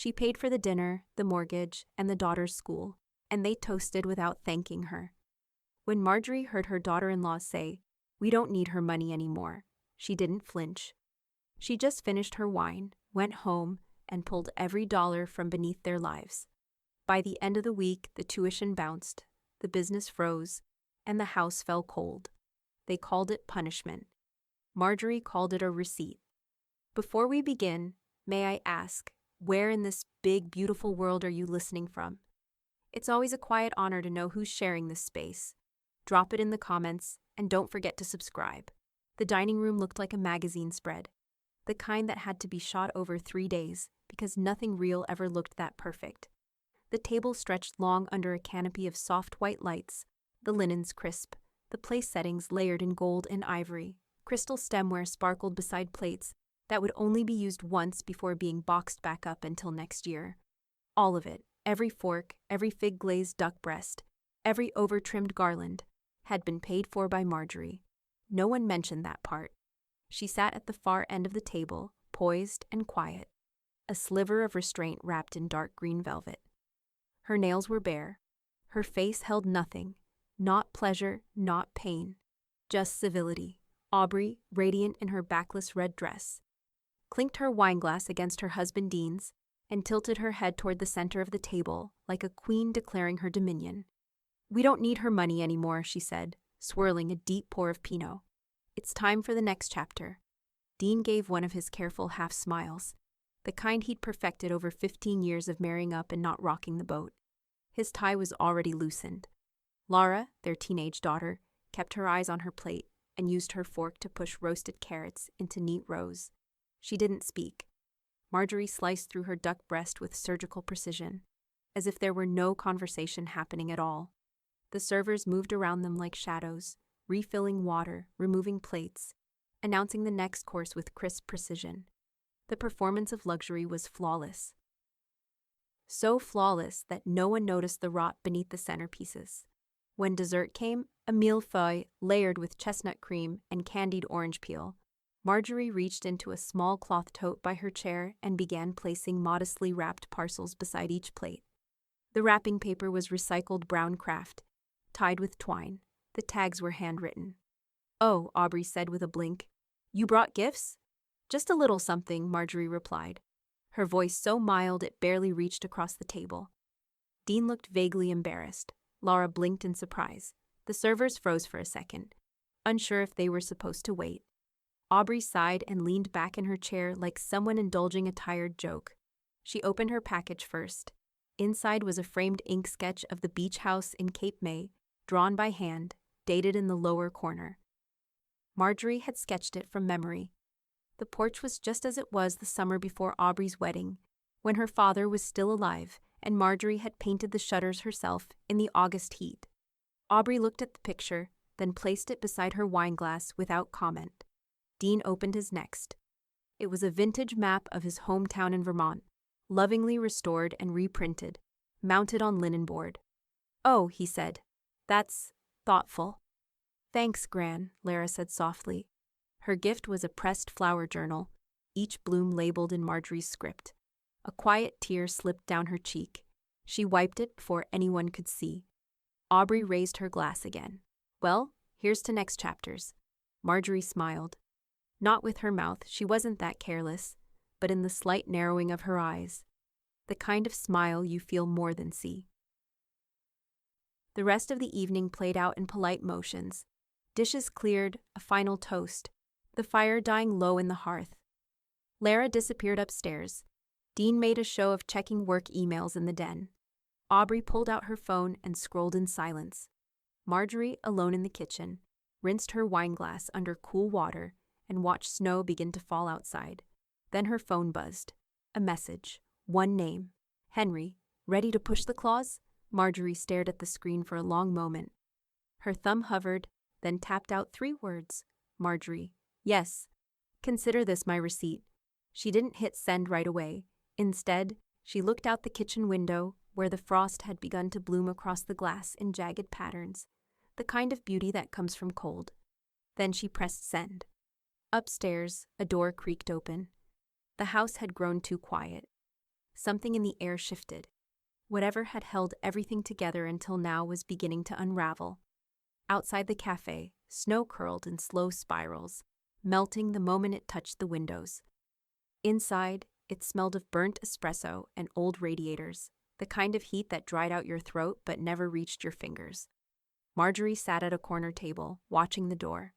She paid for the dinner, the mortgage, and the daughter's school, and they toasted without thanking her. When Marjorie heard her daughter-in-law say, "We don't need her money anymore," she didn't flinch. She just finished her wine, went home, and pulled every dollar from beneath their lives. By the end of the week, the tuition bounced, the business froze, and the house fell cold. They called it punishment. Marjorie called it a receipt. Before we begin, may I ask, where in this big, beautiful world are you listening from? It's always a quiet honor to know who's sharing this space. Drop it in the comments, and don't forget to subscribe. The dining room looked like a magazine spread, the kind that had to be shot over 3 days because nothing real ever looked that perfect. The table stretched long under a canopy of soft white lights, the linens crisp, the place settings layered in gold and ivory, crystal stemware sparkled beside plates that would only be used once before being boxed back up until next year. All of it, every fork, every fig-glazed duck breast, every over-trimmed garland, had been paid for by Marjorie. No one mentioned that part. She sat at the far end of the table, poised and quiet, a sliver of restraint wrapped in dark green velvet. Her nails were bare. Her face held nothing, not pleasure, not pain, just civility. Aubrey, radiant in her backless red dress, clinked her wineglass against her husband Dean's and tilted her head toward the center of the table like a queen declaring her dominion. "We don't need her money anymore," she said, swirling a deep pour of Pinot. "It's time for the next chapter." Dean gave one of his careful half-smiles, the kind he'd perfected over 15 years of marrying up and not rocking the boat. His tie was already loosened. Laura, their teenage daughter, kept her eyes on her plate and used her fork to push roasted carrots into neat rows. She didn't speak. Marjorie sliced through her duck breast with surgical precision, as if there were no conversation happening at all. The servers moved around them like shadows, refilling water, removing plates, announcing the next course with crisp precision. The performance of luxury was flawless. So flawless that no one noticed the rot beneath the centerpieces. When dessert came, a millefeuille layered with chestnut cream and candied orange peel, Marjorie reached into a small cloth tote by her chair and began placing modestly wrapped parcels beside each plate. The wrapping paper was recycled brown craft, tied with twine. The tags were handwritten. "Oh," Aubrey said with a blink. "You brought gifts?" "Just a little something," Marjorie replied, her voice so mild it barely reached across the table. Dean looked vaguely embarrassed. Laura blinked in surprise. The servers froze for a second, unsure if they were supposed to wait. Aubrey sighed and leaned back in her chair like someone indulging a tired joke. She opened her package first. Inside was a framed ink sketch of the beach house in Cape May, drawn by hand, dated in the lower corner. Marjorie had sketched it from memory. The porch was just as it was the summer before Aubrey's wedding, when her father was still alive and Marjorie had painted the shutters herself in the August heat. Aubrey looked at the picture, then placed it beside her wineglass without comment. Dean opened his next. It was a vintage map of his hometown in Vermont, lovingly restored and reprinted, mounted on linen board. "Oh," he said, "that's thoughtful." "Thanks, Gran," Lara said softly. Her gift was a pressed flower journal, each bloom labeled in Marjorie's script. A quiet tear slipped down her cheek. She wiped it before anyone could see. Aubrey raised her glass again. "Well, here's to next chapters." Marjorie smiled. Not with her mouth, she wasn't that careless, but in the slight narrowing of her eyes. The kind of smile you feel more than see. The rest of the evening played out in polite motions. Dishes cleared, a final toast, the fire dying low in the hearth. Lara disappeared upstairs. Dean made a show of checking work emails in the den. Aubrey pulled out her phone and scrolled in silence. Marjorie, alone in the kitchen, rinsed her wineglass under cool water and watched snow begin to fall outside. Then her phone buzzed. A message. One name. Henry. Ready to push the claws? Marjorie stared at the screen for a long moment. Her thumb hovered, then tapped out 3 words. Marjorie. Yes. Consider this my receipt. She didn't hit send right away. Instead, she looked out the kitchen window, where the frost had begun to bloom across the glass in jagged patterns, the kind of beauty that comes from cold. Then she pressed send. Upstairs, a door creaked open. The house had grown too quiet. Something in the air shifted. Whatever had held everything together until now was beginning to unravel. Outside the cafe, snow curled in slow spirals, melting the moment it touched the windows. Inside, it smelled of burnt espresso and old radiators, the kind of heat that dried out your throat but never reached your fingers. Marjorie sat at a corner table, watching the door.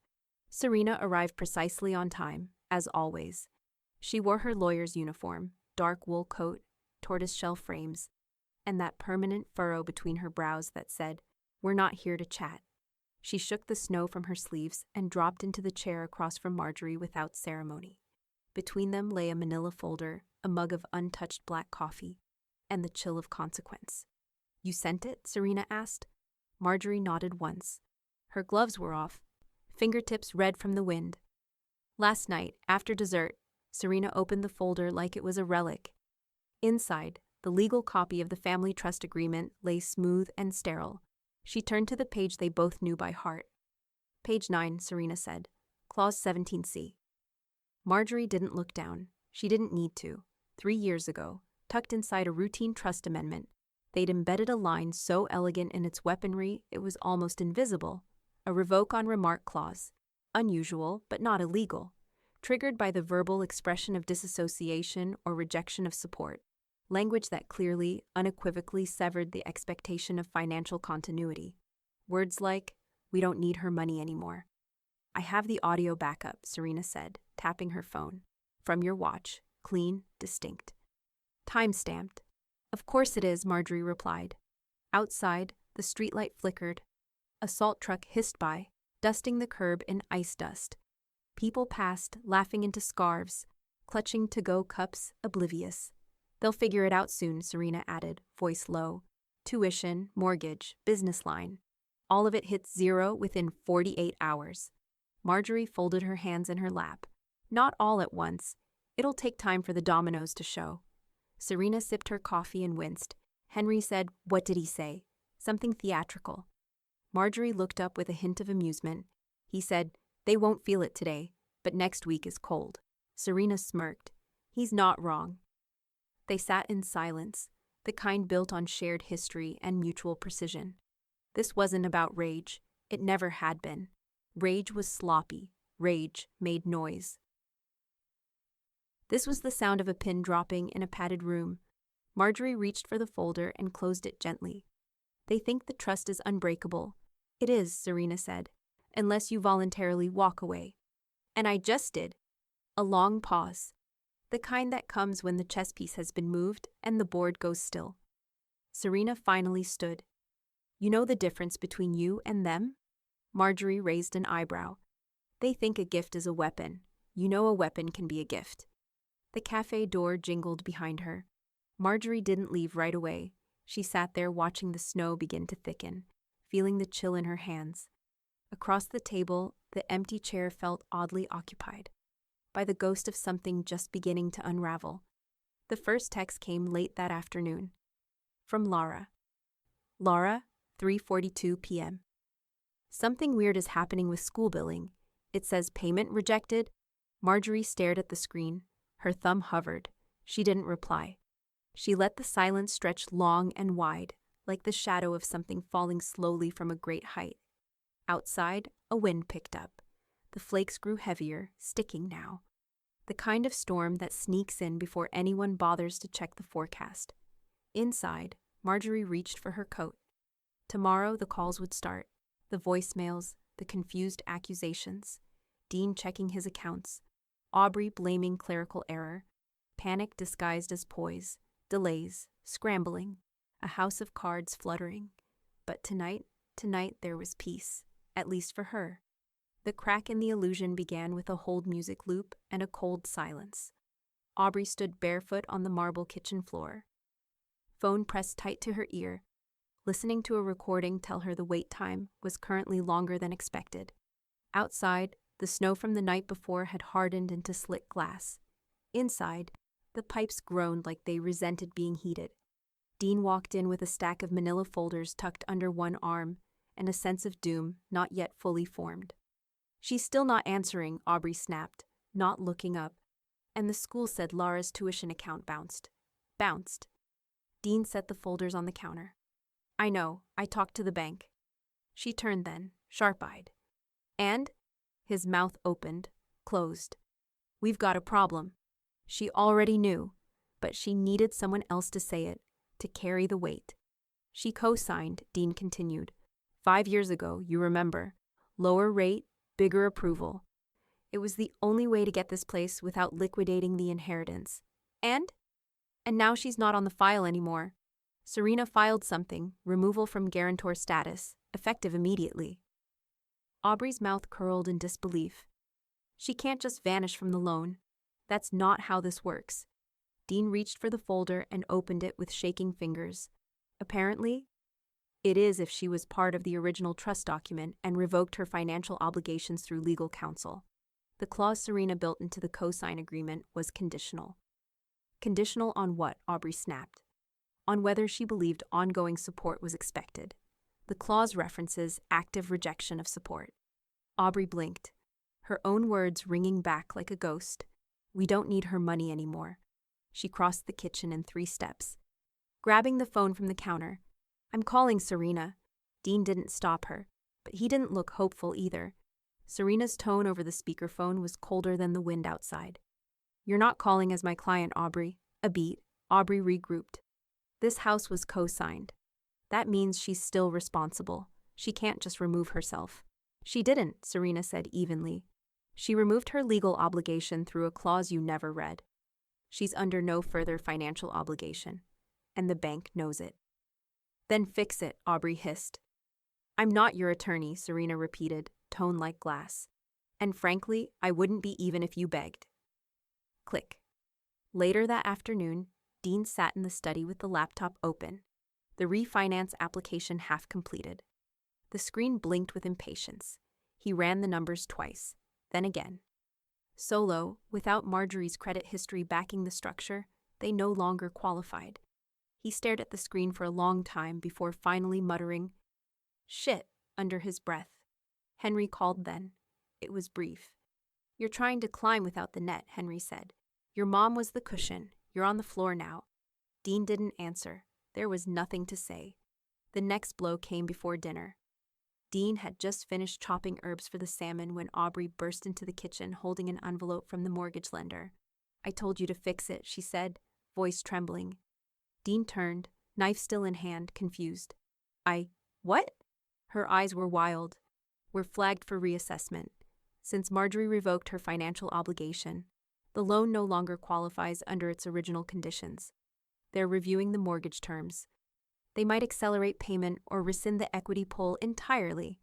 Serena arrived precisely on time, as always. She wore her lawyer's uniform, dark wool coat, tortoiseshell frames, and that permanent furrow between her brows that said, "We're not here to chat." She shook the snow from her sleeves and dropped into the chair across from Marjorie without ceremony. Between them lay a manila folder, a mug of untouched black coffee, and the chill of consequence. "You sent it?" Serena asked. Marjorie nodded once. Her gloves were off, fingertips red from the wind. Last night, after dessert, Serena opened the folder like it was a relic. Inside, the legal copy of the family trust agreement lay smooth and sterile. She turned to the page they both knew by heart. "Page 9, Serena said. Clause 17C. Marjorie didn't look down. She didn't need to. 3 years ago, tucked inside a routine trust amendment, they'd embedded a line so elegant in its weaponry it was almost invisible. A revoke on remark clause. Unusual, but not illegal. Triggered by the verbal expression of disassociation or rejection of support. Language that clearly, unequivocally severed the expectation of financial continuity. Words like, "We don't need her money anymore." "I have the audio backup," Serena said, tapping her phone. "From your watch. Clean, distinct. Time-stamped." "Of course it is," Marjorie replied. Outside, the streetlight flickered. A salt truck hissed by, dusting the curb in ice dust. People passed, laughing into scarves, clutching to-go cups, oblivious. "They'll figure it out soon," Serena added, voice low. "Tuition, mortgage, business line. All of it hits zero within 48 hours. Marjorie folded her hands in her lap. "Not all at once. It'll take time for the dominoes to show." Serena sipped her coffee and winced. Henry said, "What did he say?" Something theatrical. Marjorie looked up with a hint of amusement. He said, "They won't feel it today, but next week is cold." Serena smirked. "He's not wrong." They sat in silence, the kind built on shared history and mutual precision. This wasn't about rage. It never had been. Rage was sloppy. Rage made noise. This was the sound of a pin dropping in a padded room. Marjorie reached for the folder and closed it gently. "They think the trust is unbreakable." "It is," Serena said, "unless you voluntarily walk away." "And I just did." A long pause. The kind that comes when the chess piece has been moved and the board goes still. Serena finally stood. "You know the difference between you and them?" Marjorie raised an eyebrow. "They think a gift is a weapon. You know a weapon can be a gift." The cafe door jingled behind her. Marjorie didn't leave right away. She sat there watching the snow begin to thicken, feeling the chill in her hands. Across the table, the empty chair felt oddly occupied by the ghost of something just beginning to unravel. The first text came late that afternoon. From Laura. "Laura, 3:42 p.m. Something weird is happening with school billing. It says payment rejected." Marjorie stared at the screen. Her thumb hovered. She didn't reply. She let the silence stretch long and wide, like the shadow of something falling slowly from a great height. Outside, a wind picked up. The flakes grew heavier, sticking now. The kind of storm that sneaks in before anyone bothers to check the forecast. Inside, Marjorie reached for her coat. Tomorrow the calls would start. The voicemails, the confused accusations. Dean checking his accounts. Aubrey blaming clerical error. Panic disguised as poise. Delays, scrambling. A house of cards fluttering. But tonight there was peace, at least for her. The crack in the illusion began with a hold music loop and a cold silence. Aubrey stood barefoot on the marble kitchen floor. Phone pressed tight to her ear, listening to a recording tell her the wait time was currently longer than expected. Outside, the snow from the night before had hardened into slick glass. Inside, the pipes groaned like they resented being heated. Dean walked in with a stack of manila folders tucked under one arm and a sense of doom not yet fully formed. "She's still not answering," Aubrey snapped, not looking up. "And the school said Laura's tuition account bounced." Bounced. Dean set the folders on the counter. I know, I talked to the bank. She turned then, sharp-eyed. And? His mouth opened, closed. We've got a problem. She already knew, but she needed someone else to say it, to carry the weight. She co-signed, Dean continued. 5 years ago, you remember. Lower rate, bigger approval. It was the only way to get this place without liquidating the inheritance. And now she's not on the file anymore. Serena filed something, removal from guarantor status, effective immediately. Aubrey's mouth curled in disbelief. She can't just vanish from the loan. That's not how this works. Dean reached for the folder and opened it with shaking fingers. Apparently, it is if she was part of the original trust document and revoked her financial obligations through legal counsel. The clause Serena built into the co-sign agreement was conditional. Conditional on what? Aubrey snapped. On whether she believed ongoing support was expected. The clause references active rejection of support. Aubrey blinked, her own words ringing back like a ghost. We don't need her money anymore. She crossed the kitchen in 3 steps. Grabbing the phone from the counter, I'm calling Serena. Dean didn't stop her, but he didn't look hopeful either. Serena's tone over the speakerphone was colder than the wind outside. You're not calling as my client, Aubrey. A beat. Aubrey regrouped. This house was co-signed. That means she's still responsible. She can't just remove herself. She didn't, Serena said evenly. She removed her legal obligation through a clause you never read. She's under no further financial obligation, and the bank knows it. Then fix it, Aubrey hissed. I'm not your attorney, Serena repeated, tone like glass. And frankly, I wouldn't be even if you begged. Click. Later that afternoon, Dean sat in the study with the laptop open, the refinance application half completed. The screen blinked with impatience. He ran the numbers twice, then again. Solo, without Marjorie's credit history backing the structure, they no longer qualified. He stared at the screen for a long time before finally muttering, "Shit," under his breath. Henry called then. It was brief. You're trying to climb without the net, Henry said. Your mom was the cushion. You're on the floor now. Dean didn't answer. There was nothing to say. The next blow came before dinner. Dean had just finished chopping herbs for the salmon when Aubrey burst into the kitchen holding an envelope from the mortgage lender. I told you to fix it, she said, voice trembling. Dean turned, knife still in hand, confused. What? Her eyes were wild. We're flagged for reassessment. Since Marjorie revoked her financial obligation, the loan no longer qualifies under its original conditions. They're reviewing the mortgage terms. They might accelerate payment or rescind the equity pull entirely.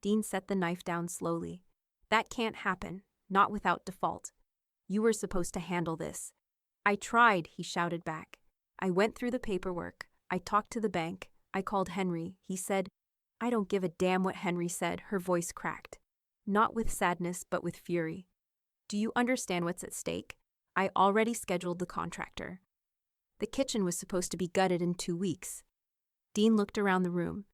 Dean set the knife down slowly. That can't happen, not without default. You were supposed to handle this. I tried, he shouted back. I went through the paperwork. I talked to the bank. I called Henry. He said, I don't give a damn what Henry said, her voice cracked. Not with sadness, but with fury. Do you understand what's at stake? I already scheduled the contractor. The kitchen was supposed to be gutted in 2 weeks. Dean looked around the room.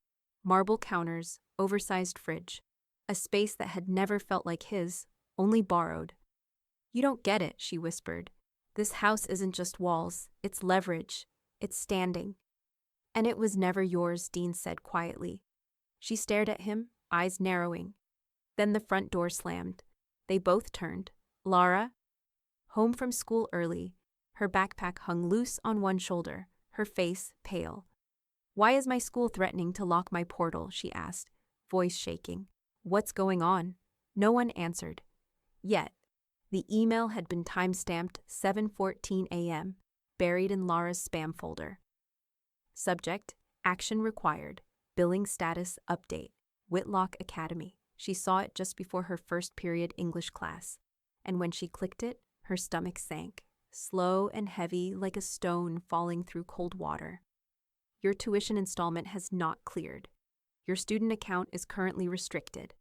Marble counters, oversized fridge. A space that had never felt like his, only borrowed. You don't get it, she whispered. This house isn't just walls, it's leverage. It's standing. And it was never yours, Dean said quietly. She stared at him, eyes narrowing. Then the front door slammed. They both turned. Lara? Home from school early. Her backpack hung loose on one shoulder, her face pale. Why is my school threatening to lock my portal? She asked, voice shaking. What's going on? No one answered. Yet, the email had been time-stamped 7:14 a.m., buried in Lara's spam folder. Subject, action required, billing status update, Whitlock Academy. She saw it just before her first period English class, and when she clicked it, her stomach sank, slow and heavy like a stone falling through cold water. Your tuition installment has not cleared. Your student account is currently restricted.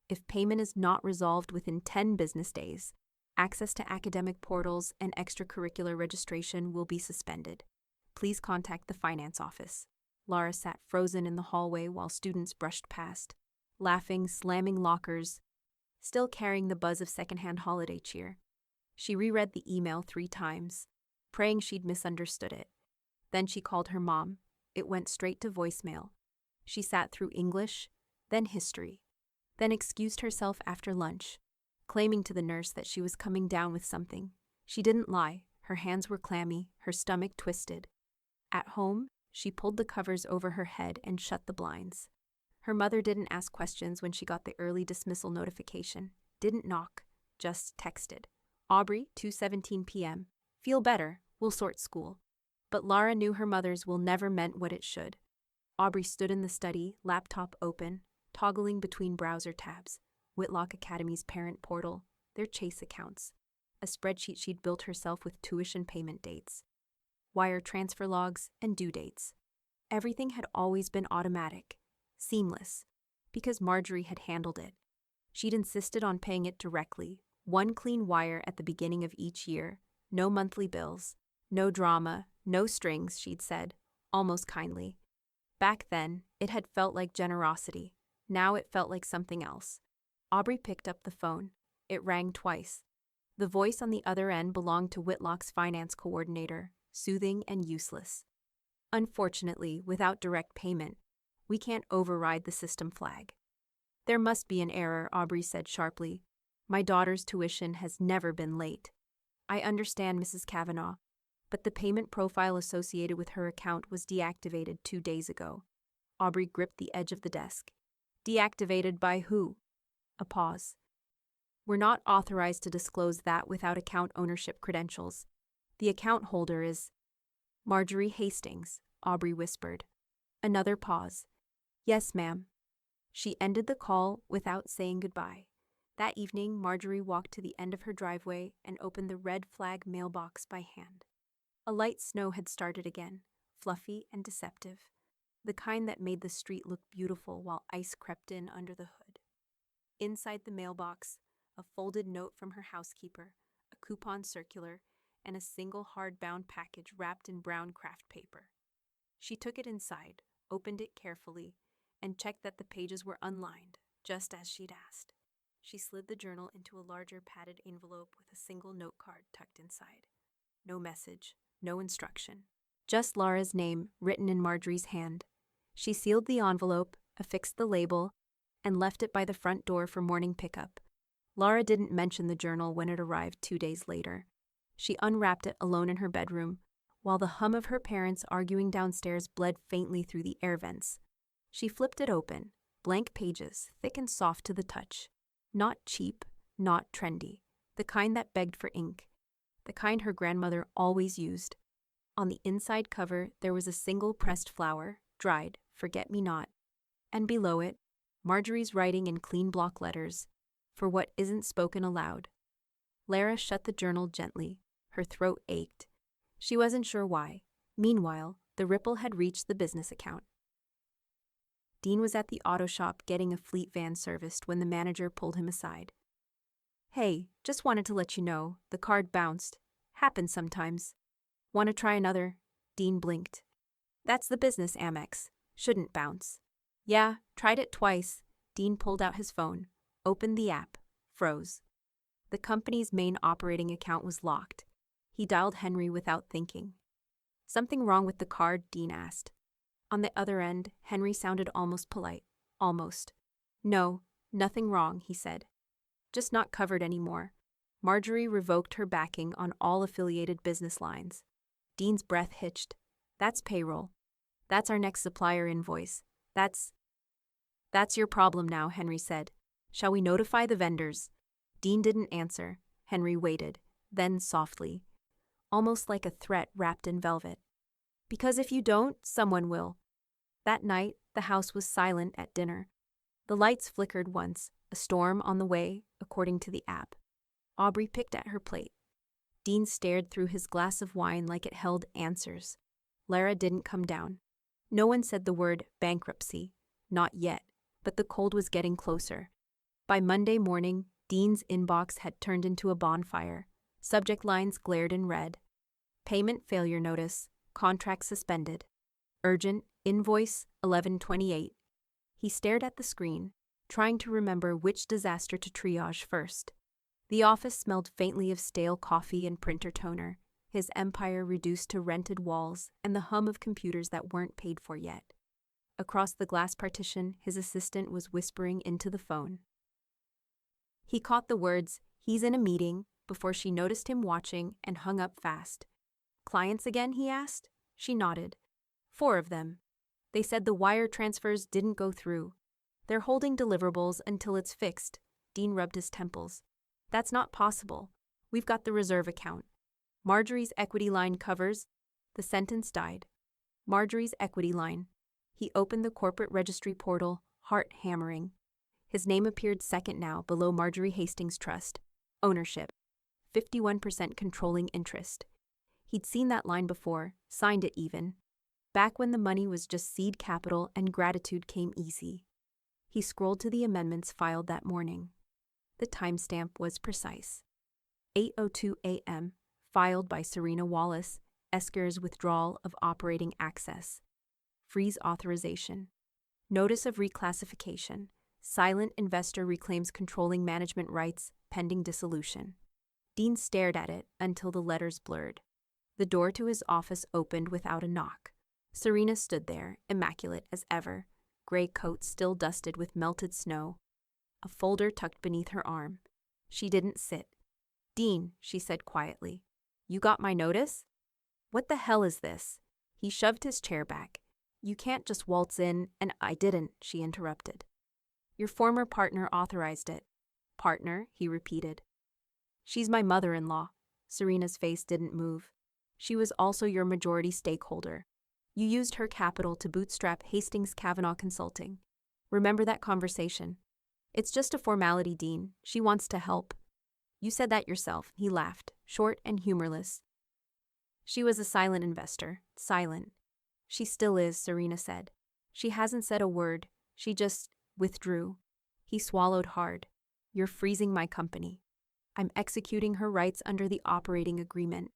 If payment is not resolved within 10 business days, access to academic portals and extracurricular registration will be suspended. Please contact the finance office. Lara sat frozen in the hallway while students brushed past, laughing, slamming lockers, still carrying the buzz of secondhand holiday cheer. She reread the email 3 times. praying she'd misunderstood it. Then she called her mom. It went straight to voicemail. She sat through English, then history, then excused herself after lunch, claiming to the nurse that she was coming down with something. She didn't lie. Her hands were clammy, her stomach twisted. At home, she pulled the covers over her head and shut the blinds. Her mother didn't ask questions when she got the early dismissal notification, didn't knock, just texted. Aubrey, 2:17 p.m. Feel better, we'll sort school. But Lara knew her mother's will never meant what it should. Aubrey stood in the study, laptop open, toggling between browser tabs. Whitlock Academy's parent portal, their Chase accounts, a spreadsheet she'd built herself with tuition payment dates, wire transfer logs, and due dates. Everything had always been automatic, seamless, because Marjorie had handled it. She'd insisted on paying it directly, one clean wire at the beginning of each year, no monthly bills, no drama, no strings, she'd said, almost kindly. Back then, it had felt like generosity. Now it felt like something else. Aubrey picked up the phone. It rang twice. The voice on the other end belonged to Whitlock's finance coordinator, soothing and useless. Unfortunately, without direct payment, we can't override the system flag. There must be an error, Aubrey said sharply. My daughter's tuition has never been late. I understand, Mrs. Kavanaugh, but the payment profile associated with her account was deactivated 2 days ago. Aubrey gripped the edge of the desk. Deactivated by who? A pause. We're not authorized to disclose that without account ownership credentials. The account holder is Marjorie Hastings, Aubrey whispered. Another pause. Yes, ma'am. She ended the call without saying goodbye. That evening, Marjorie walked to the end of her driveway and opened the red flag mailbox by hand. A light snow had started again, fluffy and deceptive, the kind that made the street look beautiful while ice crept in under the hood. Inside the mailbox, a folded note from her housekeeper, a coupon circular, and a single hard-bound package wrapped in brown craft paper. She took it inside, opened it carefully, and checked that the pages were unlined, just as she'd asked. She slid the journal into a larger padded envelope with a single note card tucked inside. No message, no instruction. Just Lara's name written in Marjorie's hand. She sealed the envelope, affixed the label, and left it by the front door for morning pickup. Lara didn't mention the journal when it arrived 2 days later. She unwrapped it alone in her bedroom, while the hum of her parents arguing downstairs bled faintly through the air vents. She flipped it open, blank pages, thick and soft to the touch. Not cheap, not trendy, the kind that begged for ink, the kind her grandmother always used. On the inside cover, there was a single pressed flower, dried, forget-me-not, and below it, Marjorie's writing in clean block letters, for what isn't spoken aloud. Lara shut the journal gently. Her throat ached. She wasn't sure why. Meanwhile, the ripple had reached the business account. Dean was at the auto shop getting a fleet van serviced when the manager pulled him aside. Hey, just wanted to let you know, the card bounced. Happens sometimes. Want to try another? Dean blinked. That's the business Amex. Shouldn't bounce. Yeah, tried it twice. Dean pulled out his phone, opened the app, froze. The company's main operating account was locked. He dialed Henry without thinking. Something wrong with the card? Dean asked. On the other end, Henry sounded almost polite. Almost. No, nothing wrong, he said. Just not covered anymore. Marjorie revoked her backing on all affiliated business lines. Dean's breath hitched. That's payroll. That's our next supplier invoice. That's your problem now, Henry said. Shall we notify the vendors? Dean didn't answer. Henry waited, then softly, almost like a threat wrapped in velvet. Because if you don't, someone will. That night, the house was silent at dinner. The lights flickered once, a storm on the way, according to the app. Aubrey picked at her plate. Dean stared through his glass of wine like it held answers. Lara didn't come down. No one said the word bankruptcy. Not yet, but the cold was getting closer. By Monday morning, Dean's inbox had turned into a bonfire. Subject lines glared in red. Payment failure notice. Contract suspended. Urgent. Invoice 1128. He stared at the screen, trying to remember which disaster to triage first. The office smelled faintly of stale coffee and printer toner. his empire reduced to rented walls and the hum of computers that weren't paid for yet. Across the glass partition, his assistant was whispering into the phone. He caught the words, "He's in a meeting," before she noticed him watching and hung up fast. "Clients again?" he asked. She nodded. 4 of them. They said the wire transfers didn't go through. They're holding deliverables until it's fixed. Dean rubbed his temples. "That's not possible. We've got the reserve account. Marjorie's equity line covers." The sentence died. Marjorie's equity line. He opened the corporate registry portal, heart hammering. His name appeared second now below Marjorie Hastings Trust. Ownership. 51% controlling interest. He'd seen that line before, signed it even. Back when the money was just seed capital and gratitude came easy. He scrolled to the amendments filed that morning. The timestamp was precise. 8:02 a.m., filed by Serena Wallace, Esker's withdrawal of operating access. Freeze authorization. Notice of reclassification. Silent investor reclaims controlling management rights, pending dissolution. Dean stared at it until the letters blurred. The door to his office opened without a knock. Serena stood there, immaculate as ever, gray coat still dusted with melted snow, a folder tucked beneath her arm. She didn't sit. "Dean," she said quietly, "you got my notice?" "What the hell is this?" He shoved his chair back. "You can't just waltz in, and I didn't," she interrupted. "Your former partner authorized it." "Partner?" he repeated. "She's my mother-in-law." Serena's face didn't move. "She was also your majority stakeholder. You used her capital to bootstrap Hastings Kavanaugh Consulting. Remember that conversation?" "It's just a formality, Dean. She wants to help." "You said that yourself," he laughed, short and humorless. "She was a silent investor. Silent." "She still is," Serena said. "She hasn't said a word. She just withdrew." He swallowed hard. "You're freezing my company." "I'm executing her rights under the operating agreement."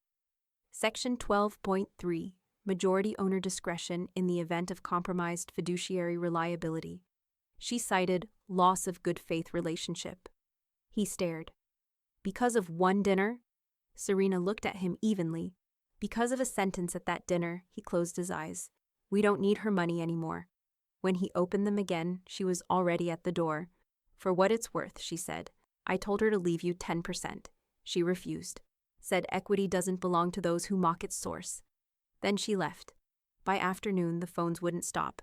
Section 12.3, Majority Owner Discretion in the event of compromised fiduciary reliability. She cited loss of good faith relationship. He stared. "Because of one dinner?" Serena looked at him evenly. "Because of a sentence at that dinner," he closed his eyes. "We don't need her money anymore." When he opened them again, she was already at the door. "For what it's worth," she said. "I told her to leave you 10%. She refused. Said equity doesn't belong to those who mock its source." Then she left. By afternoon, the phones wouldn't stop.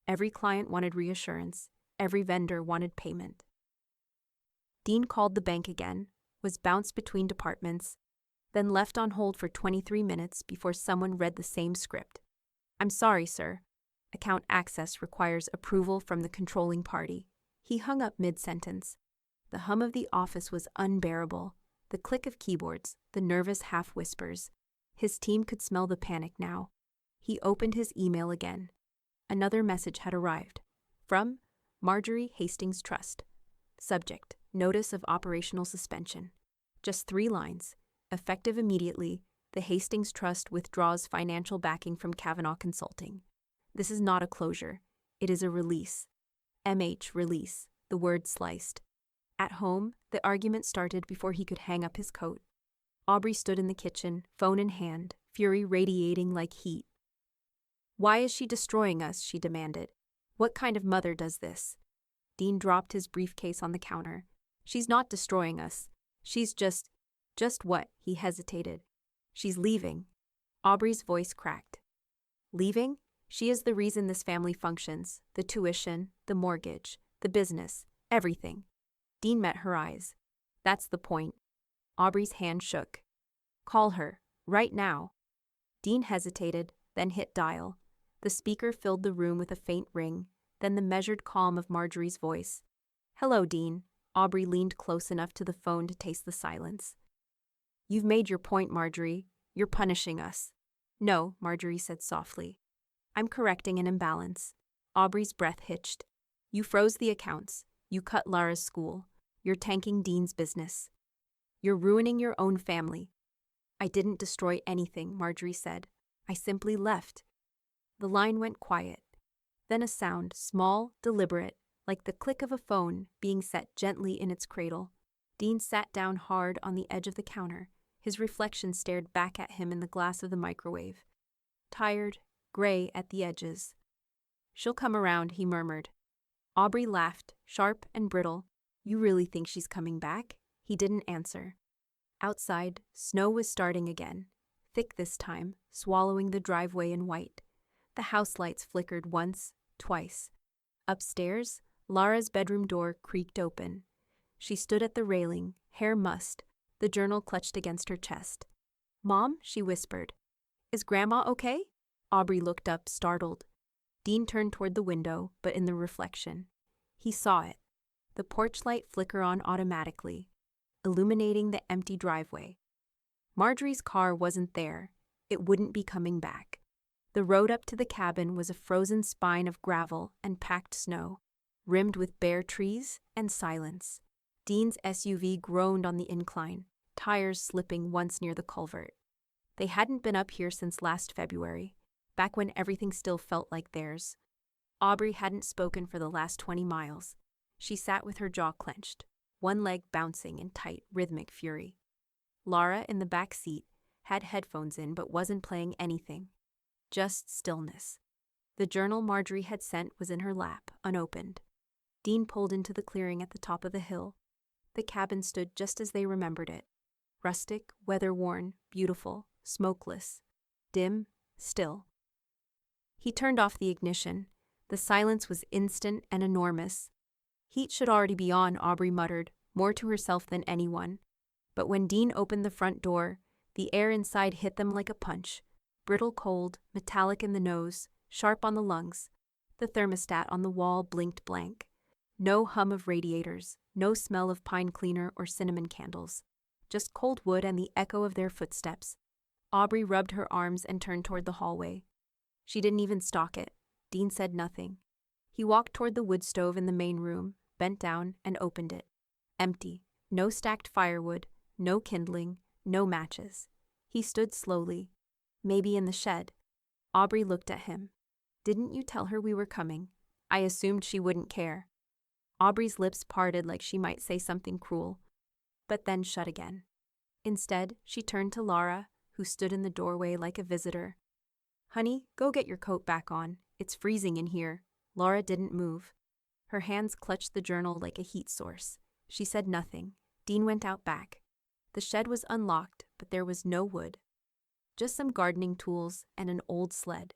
Every client wanted reassurance. Every vendor wanted payment. Dean called the bank again, was bounced between departments, then left on hold for 23 minutes before someone read the same script. "I'm sorry, sir. Account access requires approval from the controlling party." He hung up mid-sentence. The hum of the office was unbearable. The click of keyboards, the nervous half-whispers. His team could smell the panic now. He opened his email again. Another message had arrived. From Marjorie Hastings Trust. Subject: Notice of operational suspension. Just 3 lines. Effective immediately, the Hastings Trust withdraws financial backing from Kavanaugh Consulting. This is not a closure. It is a release. MH release, the word sliced. At home, the argument started before he could hang up his coat. Aubrey stood in the kitchen, phone in hand, fury radiating like heat. "Why is she destroying us?" she demanded. "What kind of mother does this?" Dean dropped his briefcase on the counter. "She's not destroying us. She's just what?" He hesitated. "She's leaving." Aubrey's voice cracked. "Leaving? She is the reason this family functions. The tuition, the mortgage, the business, everything." Dean met her eyes. "That's the point." Aubrey's hand shook. "Call her, right now." Dean hesitated, then hit dial. The speaker filled the room with a faint ring, then the measured calm of Marjorie's voice. "Hello, Dean." Aubrey leaned close enough to the phone to taste the silence. "You've made your point, Marjorie. You're punishing us." "No," Marjorie said softly. "I'm correcting an imbalance." Aubrey's breath hitched. "You froze the accounts. You cut Lara's school. You're tanking Dean's business. You're ruining your own family." "I didn't destroy anything," Marjorie said. "I simply left." The line went quiet. Then a sound, small, deliberate, like the click of a phone being set gently in its cradle. Dean sat down hard on the edge of the counter, His reflection stared back at him in the glass of the microwave. Tired, gray at the edges. "She'll come around," he murmured. Aubrey laughed, sharp and brittle. "You really think she's coming back?" He didn't answer. Outside, snow was starting again, thick this time, swallowing the driveway in white. The house lights flickered once, twice. Upstairs, Lara's bedroom door creaked open. She stood at the railing, hair mussed, the journal clutched against her chest. "Mom," she whispered. "Is Grandma okay?" Aubrey looked up, startled. Dean turned toward the window, but in the reflection. He saw it. The porch light flicker on automatically, illuminating the empty driveway. Marjorie's car wasn't there. It wouldn't be coming back. The road up to the cabin was a frozen spine of gravel and packed snow, rimmed with bare trees and silence. Dean's SUV groaned on the incline, tires slipping once near the culvert. They hadn't been up here since last February, back when everything still felt like theirs. Aubrey hadn't spoken for the last 20 miles. She sat with her jaw clenched, one leg bouncing in tight, rhythmic fury. Lara, in the back seat, had headphones in but wasn't playing anything. Just stillness. The journal Marjorie had sent was in her lap, unopened. Dean pulled into the clearing at the top of the hill. The cabin stood just as they remembered it. Rustic, weather-worn, beautiful, smokeless. Dim, still. He turned off the ignition. The silence was instant and enormous. Heat should already be on, Aubrey muttered, more to herself than anyone. But when Dean opened the front door, the air inside hit them like a punch. Brittle cold, metallic in the nose, sharp on the lungs. The thermostat on the wall blinked blank. No hum of radiators, no smell of pine cleaner or cinnamon candles. Just cold wood and the echo of their footsteps. Aubrey rubbed her arms and turned toward the hallway. She didn't even stalk it. Dean said nothing. He walked toward the wood stove in the main room, bent down, and opened it. Empty. No stacked firewood, no kindling, no matches. He stood slowly. Maybe in the shed. Aubrey looked at him. "Didn't you tell her we were coming? I assumed she wouldn't care." Aubrey's lips parted like she might say something cruel, but then shut again. Instead, she turned to Lara, who stood in the doorway like a visitor. "Honey, go get your coat back on. It's freezing in here." Lara didn't move. Her hands clutched the journal like a heat source. She said nothing. Dean went out back. The shed was unlocked, but there was no wood. Just some gardening tools and an old sled.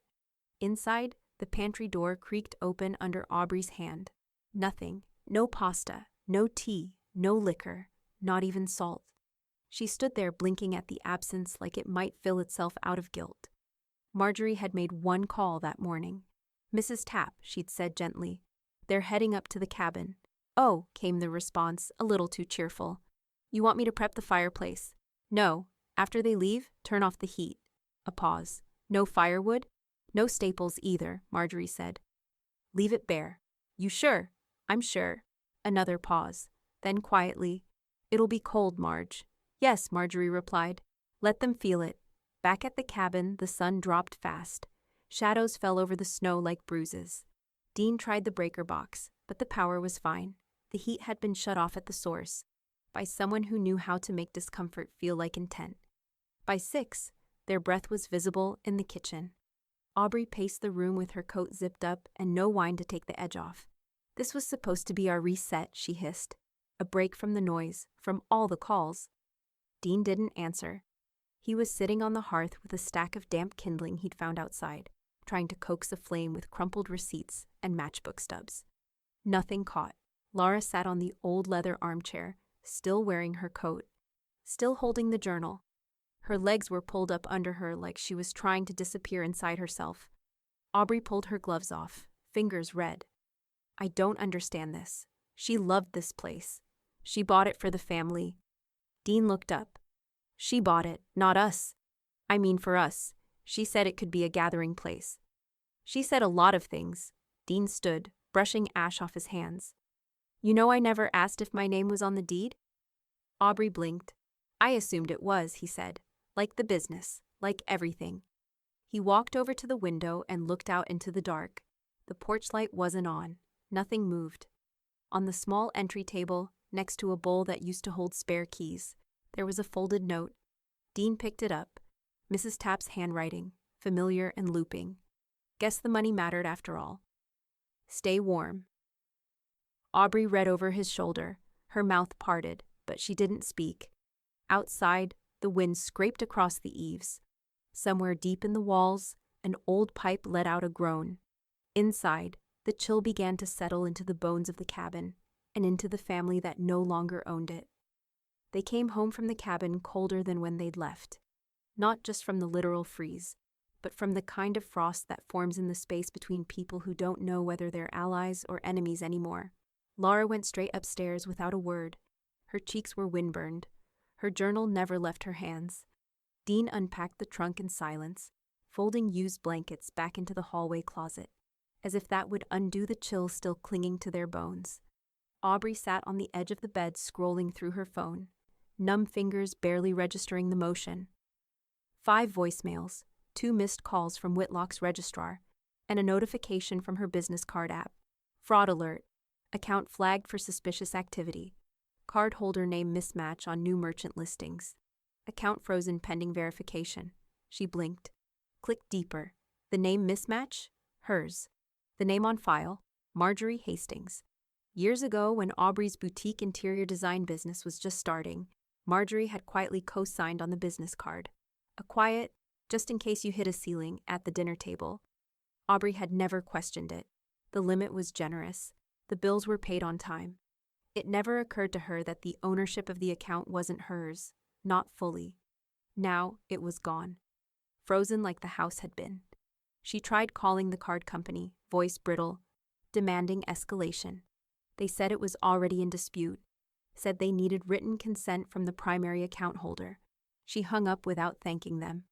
Inside, the pantry door creaked open under Aubrey's hand. Nothing. No pasta, no tea, no liquor, not even salt. She stood there blinking at the absence like it might fill itself out of guilt. Marjorie had made one call that morning. "Mrs. Tapp," she'd said gently. "They're heading up to the cabin." "Oh," came the response, a little too cheerful. "You want me to prep the fireplace?" "No. After they leave, turn off the heat." A pause. "No firewood?" "No staples either," Marjorie said. "Leave it bare." "You sure?" "I'm sure." Another pause. Then quietly, "It'll be cold, Marge." "Yes," Marjorie replied. "Let them feel it." Back at the cabin, the sun dropped fast. Shadows fell over the snow like bruises. Dean tried the breaker box, but the power was fine. The heat had been shut off at the source, by someone who knew how to make discomfort feel like intent. By 6, their breath was visible in the kitchen. Aubrey paced the room with her coat zipped up and no wine to take the edge off. "This was supposed to be our reset," she hissed. A break from the noise, from all the calls. Dean didn't answer. He was sitting on the hearth with a stack of damp kindling he'd found outside, trying to coax a flame with crumpled receipts and matchbook stubs. Nothing caught. Lara sat on the old leather armchair, still wearing her coat, still holding the journal. Her legs were pulled up under her like she was trying to disappear inside herself. Aubrey pulled her gloves off, fingers red. "I don't understand this. She loved this place. She bought it for the family." Dean looked up. "She bought it, not us. I mean for us. She said it could be a gathering place." "She said a lot of things." Dean stood, brushing ash off his hands. "You know I never asked if my name was on the deed?" Aubrey blinked. "I assumed it was," he said. "Like the business, like everything." He walked over to the window and looked out into the dark. The porch light wasn't on. Nothing moved. On the small entry table, next to a bowl that used to hold spare keys, there was a folded note. Dean picked it up. Mrs. Tapp's handwriting, familiar and looping. Guess the money mattered after all. Stay warm. Aubrey read over his shoulder, her mouth parted, but she didn't speak. Outside, the wind scraped across the eaves. Somewhere deep in the walls, an old pipe let out a groan. Inside, the chill began to settle into the bones of the cabin and into the family that no longer owned it. They came home from the cabin colder than when they'd left. Not just from the literal freeze, but from the kind of frost that forms in the space between people who don't know whether they're allies or enemies anymore. Laura went straight upstairs without a word. Her cheeks were windburned. Her journal never left her hands. Dean unpacked the trunk in silence, folding used blankets back into the hallway closet, as if that would undo the chill still clinging to their bones. Aubrey sat on the edge of the bed scrolling through her phone, numb fingers barely registering the motion. 5 voicemails, 2 missed calls from Whitlock's registrar, and a notification from her business card app. Fraud alert. Account flagged for suspicious activity. Cardholder name mismatch on new merchant listings. Account frozen pending verification. She blinked. Click deeper. The name mismatch? Hers. The name on file? Marjorie Hastings. Years ago, when Aubrey's boutique interior design business was just starting, Marjorie had quietly co-signed on the business card. A quiet, just in case you hit a ceiling, at the dinner table. Aubrey had never questioned it. The limit was generous. The bills were paid on time. It never occurred to her that the ownership of the account wasn't hers, not fully. Now it was gone. Frozen like the house had been. She tried calling the card company, voice brittle, demanding escalation. They said it was already in dispute, said they needed written consent from the primary account holder. She hung up without thanking them.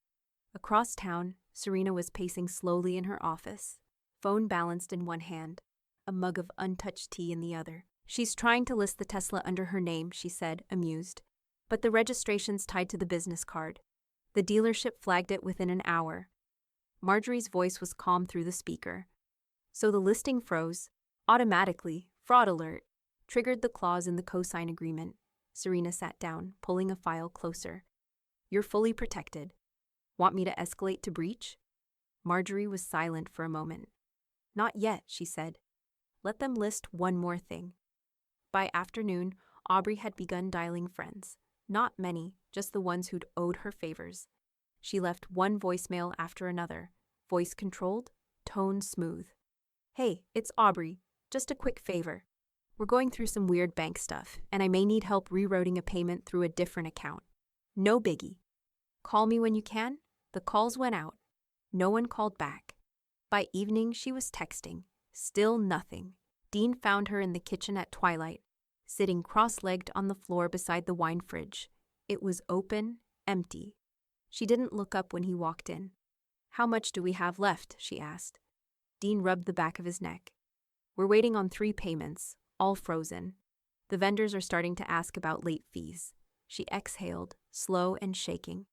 Across town, Serena was pacing slowly in her office, phone balanced in one hand, a mug of untouched tea in the other. She's trying to list the Tesla under her name, she said, amused. But the registration's tied to the business card. The dealership flagged it within an hour. Marjorie's voice was calm through the speaker. So the listing froze. Automatically, fraud alert. Triggered the clause in the cosign agreement. Serena sat down, pulling a file closer. You're fully protected. Want me to escalate to breach? Marjorie was silent for a moment. Not yet, she said. Let them list one more thing. By afternoon, Aubrey had begun dialing friends. Not many, just the ones who'd owed her favors. She left one voicemail after another, voice controlled, tone smooth. Hey, it's Aubrey. Just a quick favor. We're going through some weird bank stuff, and I may need help rerouting a payment through a different account. No biggie. Call me when you can. The calls went out. No one called back. By evening, she was texting. Still nothing. Dean found her in the kitchen at twilight, sitting cross-legged on the floor beside the wine fridge. It was open, empty. She didn't look up when he walked in. How much do we have left? She asked. Dean rubbed the back of his neck. We're waiting on 3 payments, all frozen. The vendors are starting to ask about late fees. She exhaled, slow and shaking.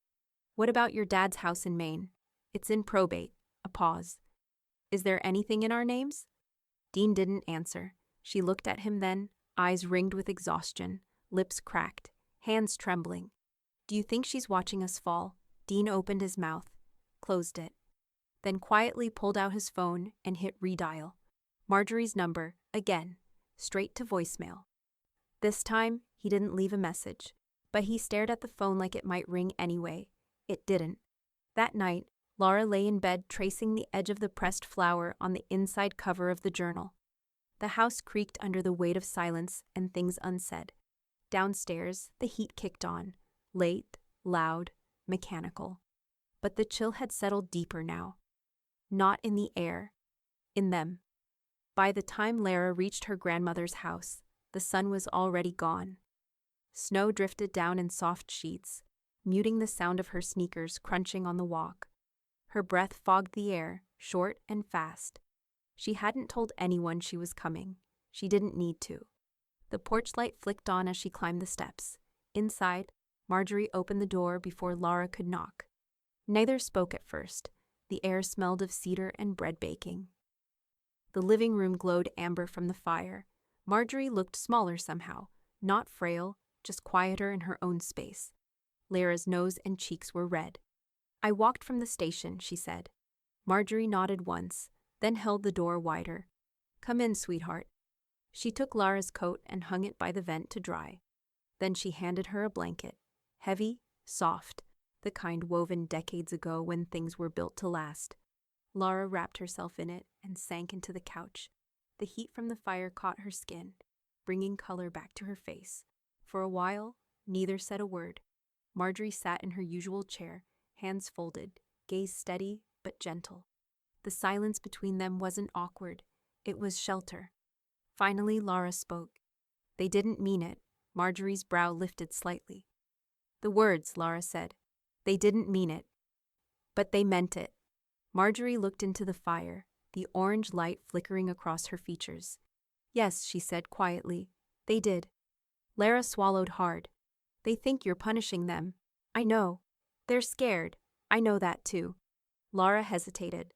What about your dad's house in Maine? It's in probate. A pause. Is there anything in our names? Dean didn't answer. She looked at him then, eyes ringed with exhaustion, lips cracked, hands trembling. Do you think she's watching us fall? Dean opened his mouth, closed it, then quietly pulled out his phone and hit redial. Marjorie's number, again, straight to voicemail. This time, he didn't leave a message, but he stared at the phone like it might ring anyway. It didn't. That night, Laura lay in bed tracing the edge of the pressed flower on the inside cover of the journal. The house creaked under the weight of silence and things unsaid. Downstairs, the heat kicked on, late, loud, mechanical. But the chill had settled deeper now. Not in the air, in them. By the time Lara reached her grandmother's house, the sun was already gone. Snow drifted down in soft sheets, muting the sound of her sneakers crunching on the walk. Her breath fogged the air, short and fast. She hadn't told anyone she was coming. She didn't need to. The porch light flicked on as she climbed the steps. Inside, Marjorie opened the door before Laura could knock. Neither spoke at first. The air smelled of cedar and bread baking. The living room glowed amber from the fire. Marjorie looked smaller somehow, not frail, just quieter in her own space. Lyra's nose and cheeks were red. "I walked from the station," she said. Marjorie nodded once, then held the door wider. "Come in, sweetheart." She took Lara's coat and hung it by the vent to dry. Then she handed her a blanket, heavy, soft, the kind woven decades ago when things were built to last. Lara wrapped herself in it and sank into the couch. The heat from the fire caught her skin, bringing color back to her face. For a while, neither said a word. Marjorie sat in her usual chair, hands folded, gaze steady but gentle. The silence between them wasn't awkward. It was shelter. Finally, Lara spoke. "They didn't mean it." Marjorie's brow lifted slightly. "The words," Lara said. "They didn't mean it. But they meant it." Marjorie looked into the fire, the orange light flickering across her features. "Yes," she said quietly. "They did." Lara swallowed hard. "They think you're punishing them. I know. They're scared. I know that too." Lara hesitated.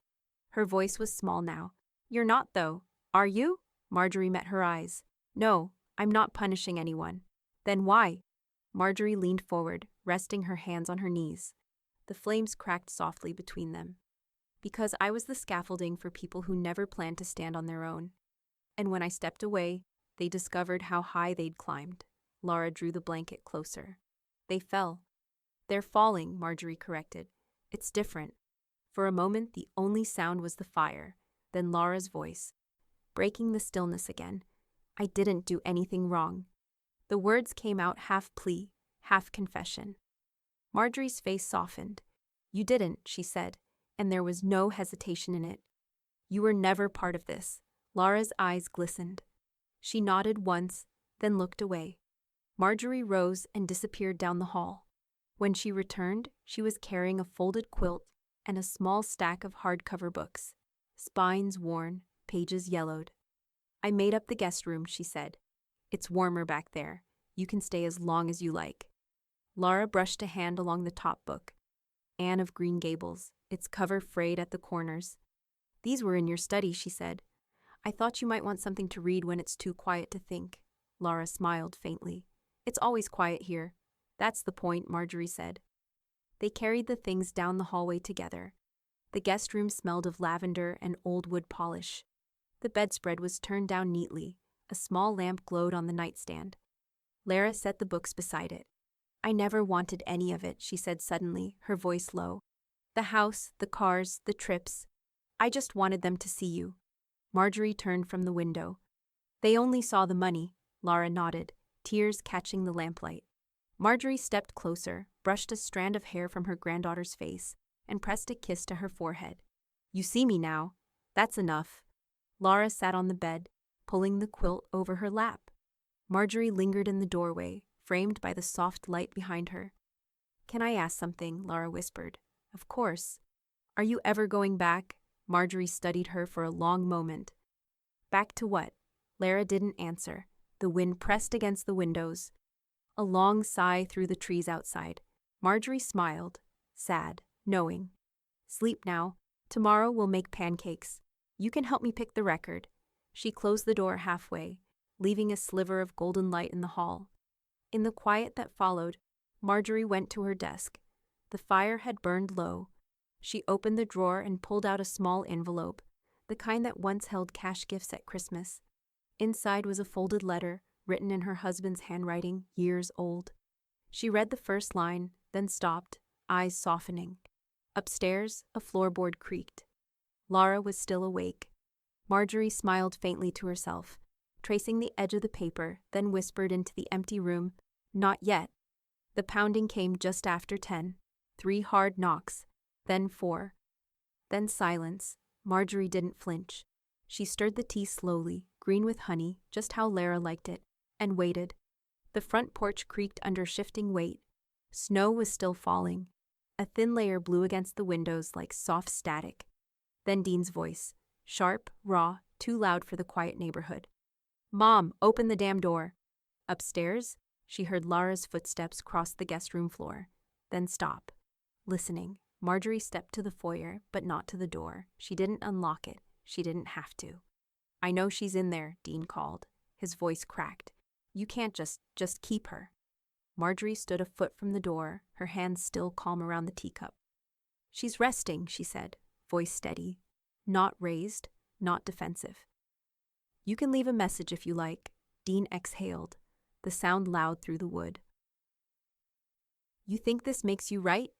Her voice was small now. "You're not, though. Are you?" Marjorie met her eyes. "No, I'm not punishing anyone." "Then why?" Marjorie leaned forward, resting her hands on her knees. The flames cracked softly between them. "Because I was the scaffolding for people who never planned to stand on their own. And when I stepped away, they discovered how high they'd climbed." Lara drew the blanket closer. "They fell." "They're falling," Marjorie corrected. "It's different." For a moment, the only sound was the fire, then Lara's voice, breaking the stillness again. "I didn't do anything wrong." The words came out half plea, half confession. Marjorie's face softened. "You didn't," she said, and there was no hesitation in it. "You were never part of this." Lara's eyes glistened. She nodded once, then looked away. Marjorie rose and disappeared down the hall. When she returned, she was carrying a folded quilt and a small stack of hardcover books, spines worn, pages yellowed. "I made up the guest room," she said. "It's warmer back there. You can stay as long as you like." Lara brushed a hand along the top book. Anne of Green Gables, its cover frayed at the corners. "These were in your study," she said. "I thought you might want something to read when it's too quiet to think." Lara smiled faintly. "It's always quiet here." "That's the point," Marjorie said. They carried the things down the hallway together. The guest room smelled of lavender and old wood polish. The bedspread was turned down neatly. A small lamp glowed on the nightstand. Lara set the books beside it. "I never wanted any of it," she said suddenly, her voice low. "The house, the cars, the trips. I just wanted them to see you." Marjorie turned from the window. "They only saw the money," Lara nodded, tears catching the lamplight. Marjorie stepped closer, brushed a strand of hair from her granddaughter's face, and pressed a kiss to her forehead. "You see me now. That's enough." Lara sat on the bed, pulling the quilt over her lap. Marjorie lingered in the doorway, framed by the soft light behind her. "Can I ask something?" Lara whispered. "Of course." "Are you ever going back?" Marjorie studied her for a long moment. "Back to what?" Lara didn't answer. The wind pressed against the windows. A long sigh through the trees outside. Marjorie smiled, sad, knowing. "Sleep now. Tomorrow we'll make pancakes. You can help me pick the record." She closed the door halfway, leaving a sliver of golden light in the hall. In the quiet that followed, Marjorie went to her desk. The fire had burned low. She opened the drawer and pulled out a small envelope, the kind that once held cash gifts at Christmas. Inside was a folded letter, written in her husband's handwriting, years old. She read the first line, then stopped, eyes softening. Upstairs, a floorboard creaked. Lara was still awake. Marjorie smiled faintly to herself, tracing the edge of the paper, then whispered into the empty room, "Not yet." The pounding came just after 10. 3 hard knocks, then 4. Then silence. Marjorie didn't flinch. She stirred the tea slowly, green with honey, just how Lara liked it, and waited. The front porch creaked under shifting weight. Snow was still falling. A thin layer blew against the windows like soft static. Then Dean's voice, sharp, raw, too loud for the quiet neighborhood. "Mom, open the damn door." Upstairs, she heard Lara's footsteps cross the guest room floor, then stop. Listening, Marjorie stepped to the foyer, but not to the door. She didn't unlock it. She didn't have to. "I know she's in there," Dean called. His voice cracked. "You can't just keep her." Marjorie stood a foot from the door, her hands still calm around the teacup. "She's resting," she said, voice steady. Not raised, not defensive. "You can leave a message if you like," Dean exhaled, the sound loud through the wood. "You think this makes you right?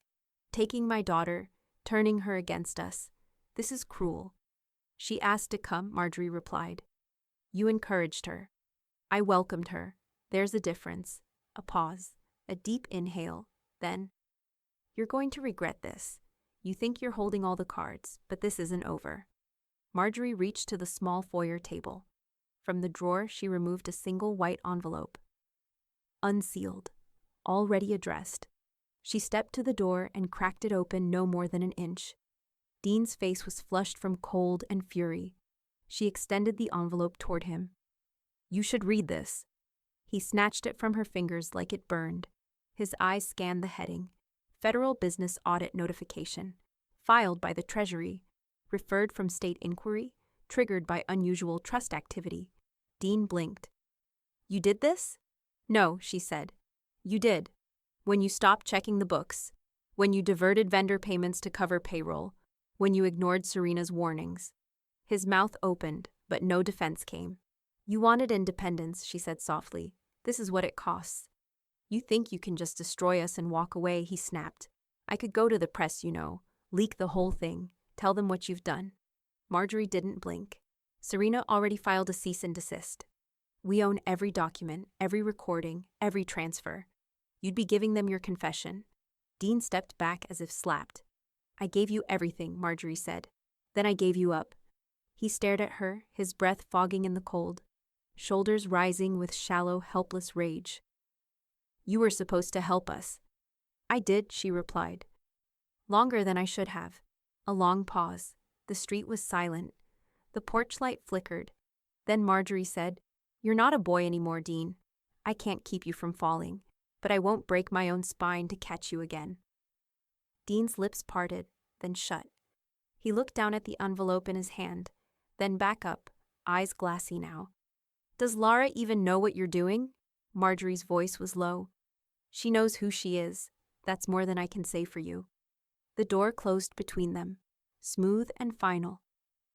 Taking my daughter, turning her against us. This is cruel." "She asked to come," Marjorie replied. "You encouraged her. I welcomed her. There's a difference." A pause, a deep inhale, then, "You're going to regret this. You think you're holding all the cards, but this isn't over." Marjorie reached to the small foyer table. From the drawer, she removed a single white envelope. Unsealed, already addressed. She stepped to the door and cracked it open no more than an inch. Dean's face was flushed from cold and fury. She extended the envelope toward him. "You should read this." He snatched it from her fingers like it burned. His eyes scanned the heading. Federal Business Audit Notification. Filed by the Treasury. Referred from state inquiry. Triggered by unusual trust activity. Dean blinked. "You did this?" "No," she said. "You did. When you stopped checking the books. When you diverted vendor payments to cover payroll. When you ignored Serena's warnings." His mouth opened, but no defense came. "You wanted independence," she said softly. "This is what it costs." "You think you can just destroy us and walk away," he snapped. "I could go to the press, you know, leak the whole thing, tell them what you've done." Marjorie didn't blink. "Serena already filed a cease and desist. We own every document, every recording, every transfer. You'd be giving them your confession." Dean stepped back as if slapped. "I gave you everything," Marjorie said. "Then I gave you up." He stared at her, his breath fogging in the cold, shoulders rising with shallow, helpless rage. "You were supposed to help us." "I did," she replied. "Longer than I should have." A long pause. The street was silent. The porch light flickered. Then Marjorie said, "You're not a boy anymore, Dean. I can't keep you from falling, but I won't break my own spine to catch you again." Dean's lips parted, then shut. He looked down at the envelope in his hand, then back up, eyes glassy now. "Does Lara even know what you're doing?" Marjorie's voice was low. "She knows who she is. That's more than I can say for you." The door closed between them, smooth and final.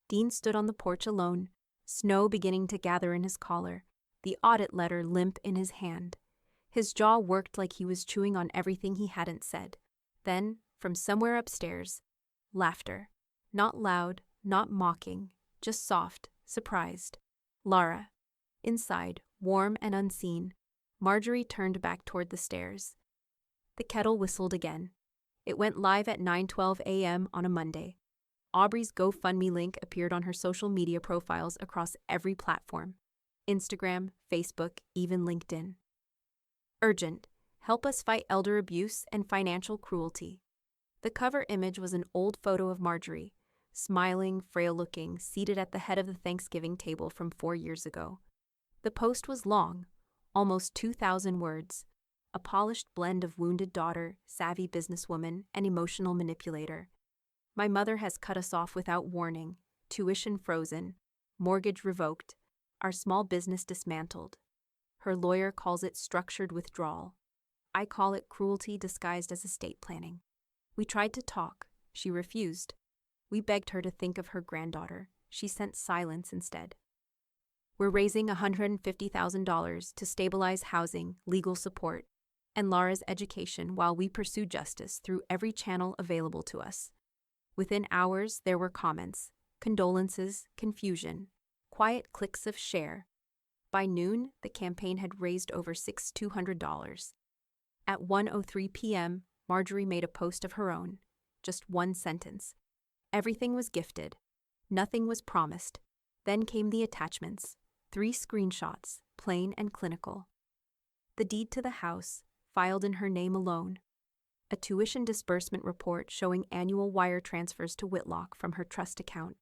Dean stood on the porch alone, snow beginning to gather in his collar, the audit letter limp in his hand. His jaw worked like he was chewing on everything he hadn't said. Then, from somewhere upstairs, laughter. Not loud, not mocking, just soft, surprised. Lara. Inside, warm and unseen, Marjorie turned back toward the stairs. The kettle whistled again. It went live at 9:12 a.m. on a Monday. Aubrey's GoFundMe link appeared on her social media profiles across every platform: Instagram, Facebook, even LinkedIn. Urgent. Help us fight elder abuse and financial cruelty. The cover image was an old photo of Marjorie, smiling, frail-looking, seated at the head of the Thanksgiving table from 4 years ago. The post was long, almost 2,000 words, a polished blend of wounded daughter, savvy businesswoman, and emotional manipulator. "My mother has cut us off without warning, tuition frozen, mortgage revoked, our small business dismantled. Her lawyer calls it structured withdrawal. I call it cruelty disguised as estate planning. We tried to talk. She refused. We begged her to think of her granddaughter. She sent silence instead. We're raising $150,000 to stabilize housing, legal support, and Lara's education while we pursue justice through every channel available to us." Within hours, there were comments, condolences, confusion, quiet clicks of share. By noon, the campaign had raised over $6,200. At 1:03 p.m., Marjorie made a post of her own, just one sentence. Everything was gifted. Nothing was promised. Then came the attachments, 3 screenshots, plain and clinical. The deed to the house, filed in her name alone. A tuition disbursement report showing annual wire transfers to Whitlock from her trust account.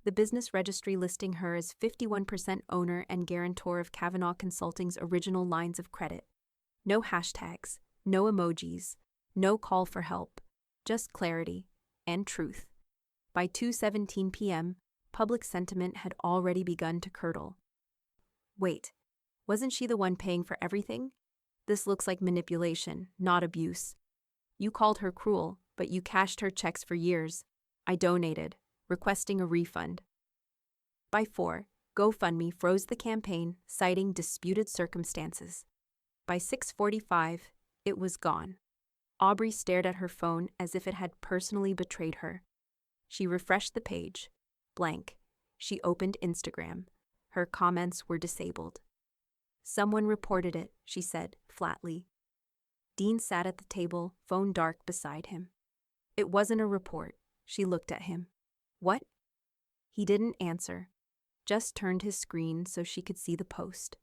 The business registry listing her as 51% owner and guarantor of Kavanaugh Consulting's original lines of credit. No hashtags, no emojis, no call for help, just clarity and truth. By 2:17 p.m., public sentiment had already begun to curdle. Wait, wasn't she the one paying for everything? This looks like manipulation, not abuse. You called her cruel, but you cashed her checks for years. I donated, requesting a refund. By 4, GoFundMe froze the campaign, citing disputed circumstances. By 6:45, it was gone. Aubrey stared at her phone as if it had personally betrayed her. She refreshed the page. Blank. She opened Instagram. Her comments were disabled. Someone reported it, she said, flatly. Dean sat at the table, phone dark beside him. It wasn't a report. She looked at him. What? He didn't answer, just turned his screen so she could see the post.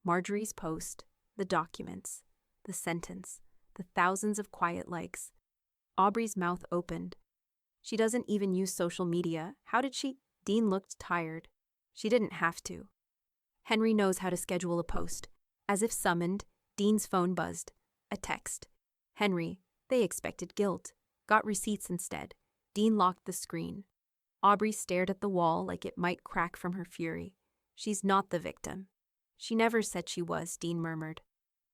Marjorie's post, the documents, the sentence, the thousands of quiet likes. Aubrey's mouth opened. She doesn't even use social media. How did she? Dean looked tired. She didn't have to. Henry knows how to schedule a post. As if summoned, Dean's phone buzzed. A text. Henry. They expected guilt. Got receipts instead. Dean locked the screen. Aubrey stared at the wall like it might crack from her fury. She's not the victim. She never said she was, Dean murmured.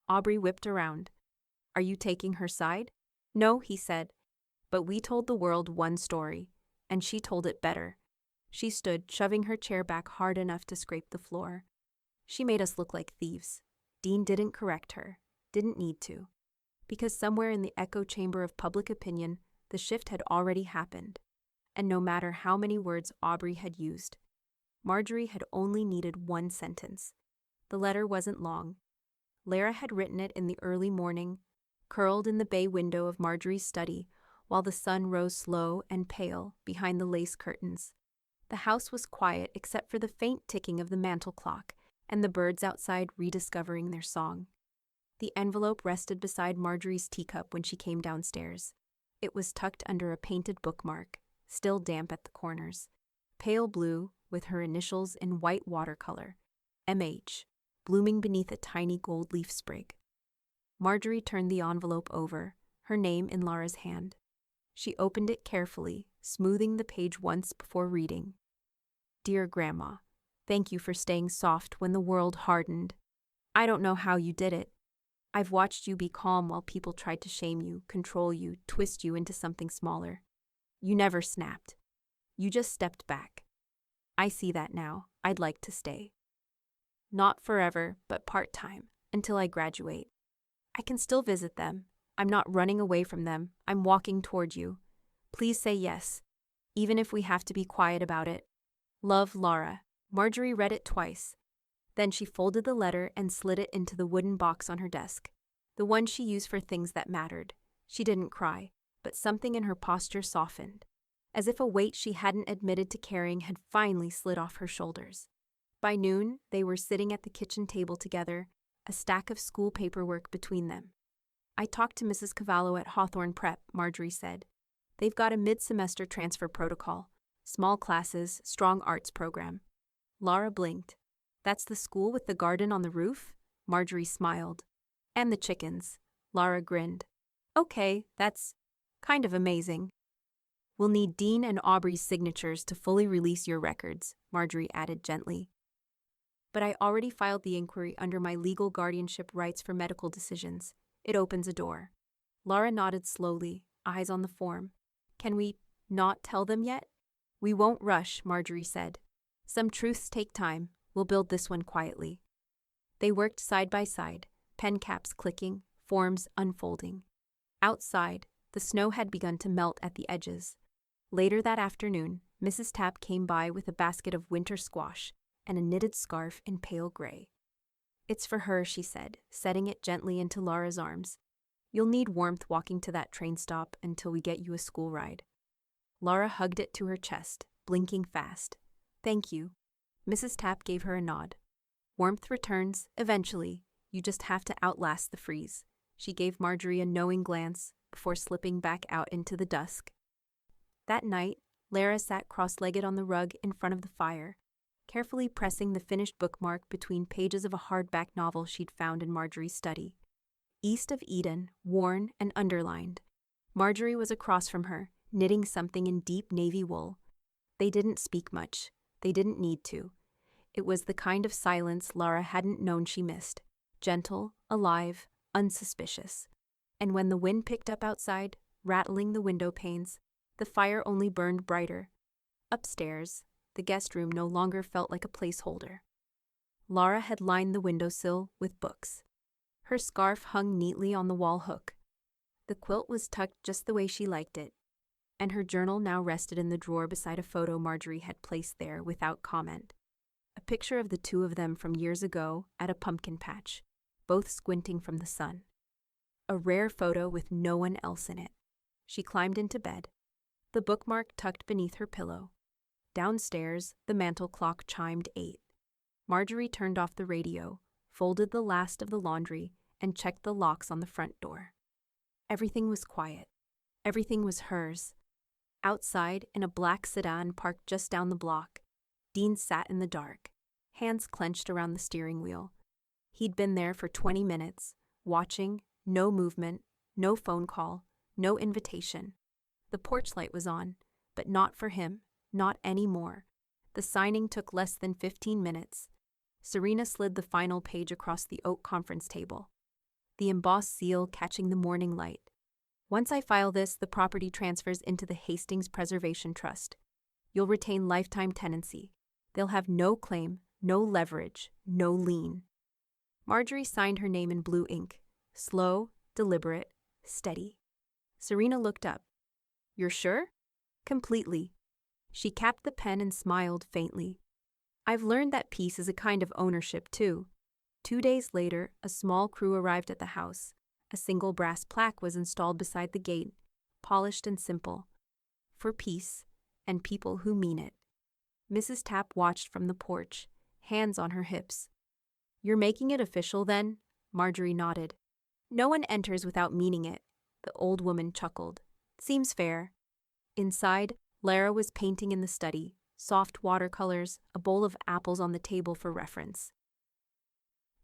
Aubrey whipped around. Are you taking her side? No, he said. But we told the world one story, and she told it better. She stood, shoving her chair back hard enough to scrape the floor. She made us look like thieves. Dean didn't correct her. Didn't need to. Because somewhere in the echo chamber of public opinion, the shift had already happened. And no matter how many words Aubrey had used, Marjorie had only needed one sentence. The letter wasn't long. Lara had written it in the early morning, curled in the bay window of Marjorie's study, while the sun rose slow and pale behind the lace curtains. The house was quiet except for the faint ticking of the mantel clock and the birds outside rediscovering their song. The envelope rested beside Marjorie's teacup when she came downstairs. It was tucked under a painted bookmark, still damp at the corners. Pale blue, with her initials in white watercolor. M.H., blooming beneath a tiny gold leaf sprig. Marjorie turned the envelope over, her name in Lara's hand. She opened it carefully, smoothing the page once before reading. Dear Grandma, thank you for staying soft when the world hardened. I don't know how you did it. I've watched you be calm while people tried to shame you, control you, twist you into something smaller. You never snapped. You just stepped back. I see that now. I'd like to stay. Not forever, but part-time, until I graduate. I can still visit them. I'm not running away from them. I'm walking toward you. Please say yes, even if we have to be quiet about it. Love, Lara. Marjorie read it twice. Then she folded the letter and slid it into the wooden box on her desk, the one she used for things that mattered. She didn't cry, but something in her posture softened, as if a weight she hadn't admitted to carrying had finally slid off her shoulders. By noon, they were sitting at the kitchen table together, a stack of school paperwork between them. I talked to Mrs. Cavallo at Hawthorne Prep, Marjorie said. They've got a mid-semester transfer protocol. Small classes, strong arts program. Lara blinked. That's the school with the garden on the roof? Marjorie smiled. And the chickens. Lara grinned. Okay, that's kind of amazing. We'll need Dean and Aubrey's signatures to fully release your records, Marjorie added gently. But I already filed the inquiry under my legal guardianship rights for medical decisions. It opens a door. Lara nodded slowly, eyes on the form. Can we not tell them yet? We won't rush, Marjorie said. Some truths take time. We'll build this one quietly. They worked side by side, pen caps clicking, forms unfolding. Outside, the snow had begun to melt at the edges. Later that afternoon, Mrs. Tapp came by with a basket of winter squash and a knitted scarf in pale gray. It's for her, she said, setting it gently into Lara's arms. You'll need warmth walking to that train stop until we get you a school ride. Lara hugged it to her chest, blinking fast. Thank you. Mrs. Tapp gave her a nod. Warmth returns, eventually. You just have to outlast the freeze. She gave Marjorie a knowing glance before slipping back out into the dusk. That night, Lara sat cross-legged on the rug in front of the fire, carefully pressing the finished bookmark between pages of a hardback novel she'd found in Marjorie's study. East of Eden, worn and underlined. Marjorie was across from her, knitting something in deep navy wool. They didn't speak much. They didn't need to. It was the kind of silence Lara hadn't known she missed. Gentle, alive, unsuspicious. And when the wind picked up outside, rattling the window panes, the fire only burned brighter. Upstairs, the guest room no longer felt like a placeholder. Lara had lined the windowsill with books. Her scarf hung neatly on the wall hook. The quilt was tucked just the way she liked it, and her journal now rested in the drawer beside a photo Marjorie had placed there without comment. A picture of the two of them from years ago at a pumpkin patch, both squinting from the sun. A rare photo with no one else in it. She climbed into bed, the bookmark tucked beneath her pillow. Downstairs, the mantel clock chimed 8. Marjorie turned off the radio, folded the last of the laundry, and checked the locks on the front door. Everything was quiet. Everything was hers. Outside, in a black sedan parked just down the block, Dean sat in the dark, hands clenched around the steering wheel. He'd been there for 20 minutes, watching, no movement, no phone call, no invitation. The porch light was on, but not for him, not anymore. The signing took less than 15 minutes. Serena slid the final page across the oak conference table, the embossed seal catching the morning light. Once I file this, the property transfers into the Hastings Preservation Trust. You'll retain lifetime tenancy. They'll have no claim, no leverage, no lien. Marjorie signed her name in blue ink, slow, deliberate, steady. Serena looked up. You're sure? Completely. She capped the pen and smiled faintly. I've learned that peace is a kind of ownership, too. 2 days later, a small crew arrived at the house. A single brass plaque was installed beside the gate, polished and simple. For peace, and people who mean it. Mrs. Tapp watched from the porch, hands on her hips. You're making it official, then? Marjorie nodded. No one enters without meaning it. The old woman chuckled. Seems fair. Inside, Lara was painting in the study, soft watercolors, a bowl of apples on the table for reference.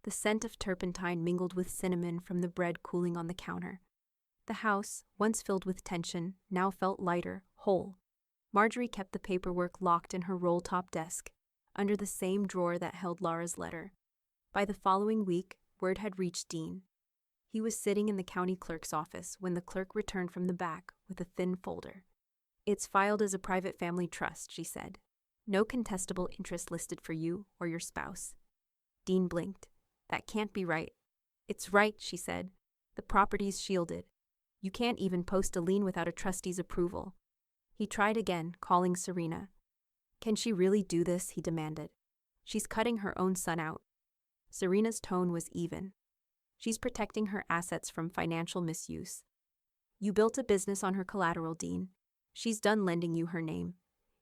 The scent of turpentine mingled with cinnamon from the bread cooling on the counter. The house, once filled with tension, now felt lighter, whole. Marjorie kept the paperwork locked in her roll-top desk, under the same drawer that held Lara's letter. By the following week, word had reached Dean. He was sitting in the county clerk's office when the clerk returned from the back with a thin folder. It's filed as a private family trust, she said. No contestable interest listed for you or your spouse. Dean blinked. That can't be right. It's right, she said. The property's shielded. You can't even post a lien without a trustee's approval. He tried again, calling Serena. Can she really do this? He demanded. She's cutting her own son out. Serena's tone was even. She's protecting her assets from financial misuse. You built a business on her collateral, Dean. She's done lending you her name.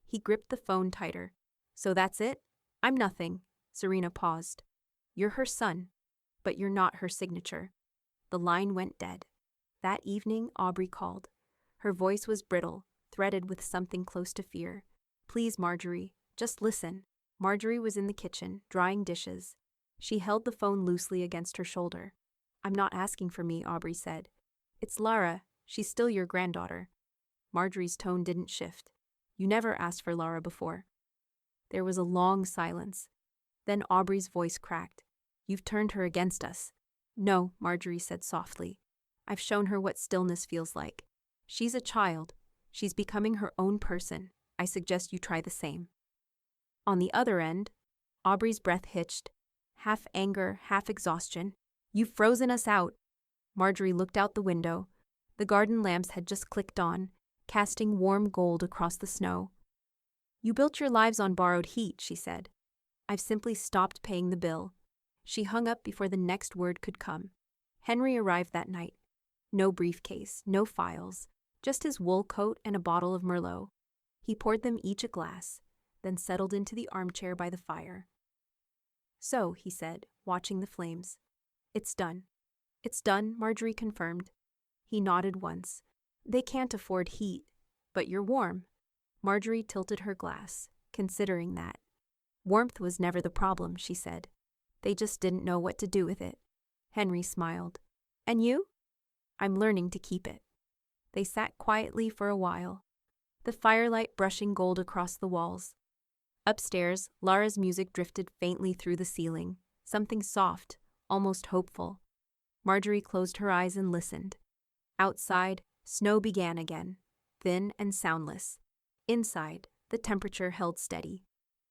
He gripped the phone tighter. So that's it? I'm nothing. Serena paused. You're her son, but you're not her signature. The line went dead. That evening, Aubrey called. Her voice was brittle, threaded with something close to fear. Please, Marjorie, just listen. Marjorie was in the kitchen, drying dishes. She held the phone loosely against her shoulder. I'm not asking for me, Aubrey said. It's Lara. She's still your granddaughter. Marjorie's tone didn't shift. You never asked for Lara before. There was a long silence. Then Aubrey's voice cracked. You've turned her against us. No, Marjorie said softly. I've shown her what stillness feels like. She's a child. She's becoming her own person. I suggest you try the same. On the other end, Aubrey's breath hitched. Half anger, half exhaustion. You've frozen us out. Marjorie looked out the window. The garden lamps had just clicked on, casting warm gold across the snow. You built your lives on borrowed heat, she said. I've simply stopped paying the bill. She hung up before the next word could come. Henry arrived that night. No briefcase, no files, just his wool coat and a bottle of Merlot. He poured them each a glass, then settled into the armchair by the fire. So, he said, watching the flames. It's done. It's done, Marjorie confirmed. He nodded once. They can't afford heat, but you're warm. Marjorie tilted her glass, considering that. Warmth was never the problem, she said. They just didn't know what to do with it. Henry smiled. And you? I'm learning to keep it. They sat quietly for a while, the firelight brushing gold across the walls. Upstairs, Lara's music drifted faintly through the ceiling, something soft, almost hopeful. Marjorie closed her eyes and listened. Outside, snow began again, thin and soundless. Inside, the temperature held steady.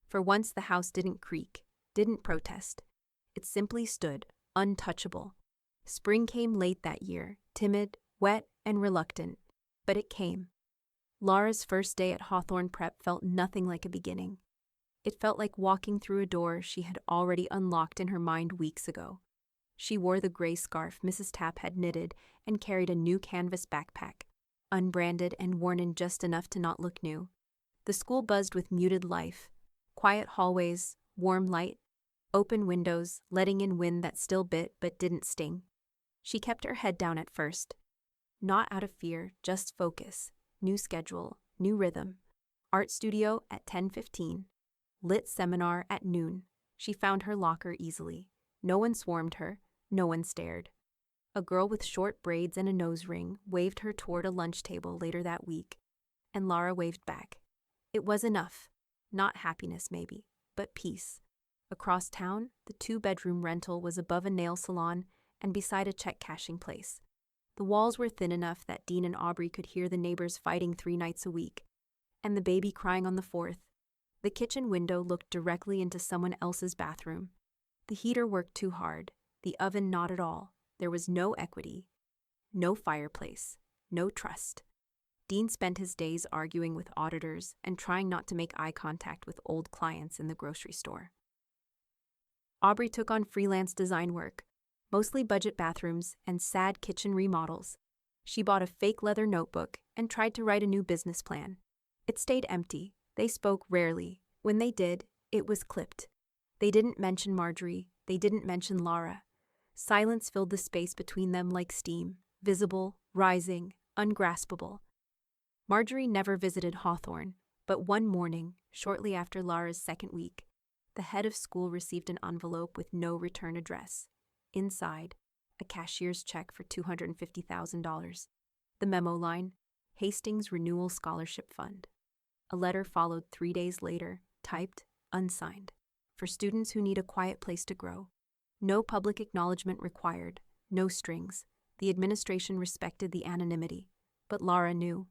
For once, the house didn't creak, didn't protest. It simply stood, untouchable. Spring came late that year, timid, wet, and reluctant, but it came. Laura's first day at Hawthorne Prep felt nothing like a beginning. It felt like walking through a door she had already unlocked in her mind weeks ago. She wore the gray scarf Mrs. Tapp had knitted and carried a new canvas backpack, unbranded and worn in just enough to not look new. The school buzzed with muted life, quiet hallways, warm light, open windows, letting in wind that still bit but didn't sting. She kept her head down at first. Not out of fear, just focus. New schedule, new rhythm. Art studio at 10:15. Lit seminar at noon. She found her locker easily. No one swarmed her. No one stared. A girl with short braids and a nose ring waved her toward a lunch table later that week, and Laura waved back. It was enough. Not happiness, maybe, but peace. Across town, the 2-bedroom rental was above a nail salon and beside a check-cashing place. The walls were thin enough that Dean and Aubrey could hear the neighbors fighting 3 nights a week, and the baby crying on the 4th. The kitchen window looked directly into someone else's bathroom. The heater worked too hard, the oven not at all. There was no equity, no fireplace, no trust. Dean spent his days arguing with auditors and trying not to make eye contact with old clients in the grocery store. Aubrey took on freelance design work, mostly budget bathrooms and sad kitchen remodels. She bought a fake leather notebook and tried to write a new business plan. It stayed empty. They spoke rarely. When they did, it was clipped. They didn't mention Marjorie. They didn't mention Laura. Silence filled the space between them like steam, visible, rising, ungraspable. Marjorie never visited Hawthorne, but one morning, shortly after Laura's second week, the head of school received an envelope with no return address. Inside, a cashier's check for $250,000. The memo line, Hastings Renewal Scholarship Fund. A letter followed 3 days later, typed, unsigned. For students who need a quiet place to grow. No public acknowledgement required, no strings. The administration respected the anonymity, but Laura knew.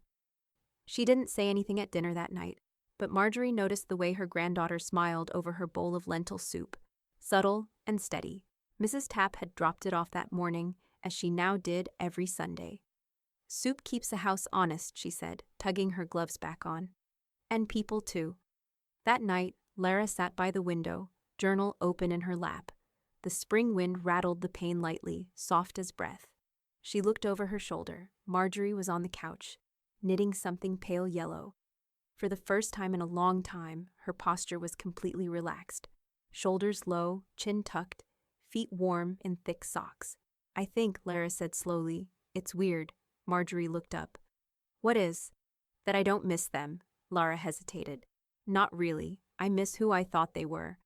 She didn't say anything at dinner that night, but Marjorie noticed the way her granddaughter smiled over her bowl of lentil soup, subtle and steady. Mrs. Tapp had dropped it off that morning, as she now did every Sunday. Soup keeps a house honest, she said, tugging her gloves back on. And people, too. That night, Lara sat by the window, journal open in her lap. The spring wind rattled the pane lightly, soft as breath. She looked over her shoulder. Marjorie was on the couch, knitting something pale yellow. For the first time in a long time, her posture was completely relaxed. Shoulders low, chin tucked, feet warm in thick socks. I think, Lara said slowly, it's weird. Marjorie looked up. What is? That I don't miss them. Lara hesitated. Not really. I miss who I thought they were.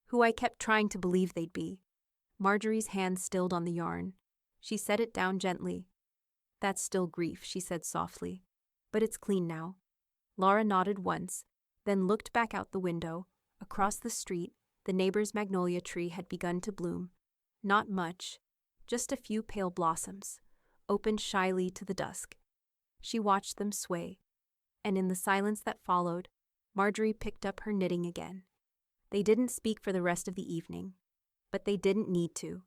Who I kept trying to believe they'd be. Marjorie's hand stilled on the yarn. She set it down gently. That's still grief, she said softly. But it's clean now. Laura nodded once, then looked back out the window. Across the street, the neighbor's magnolia tree had begun to bloom. Not much, just a few pale blossoms, opened shyly to the dusk. She watched them sway, and in the silence that followed, Marjorie picked up her knitting again. They didn't speak for the rest of the evening, but they didn't need to.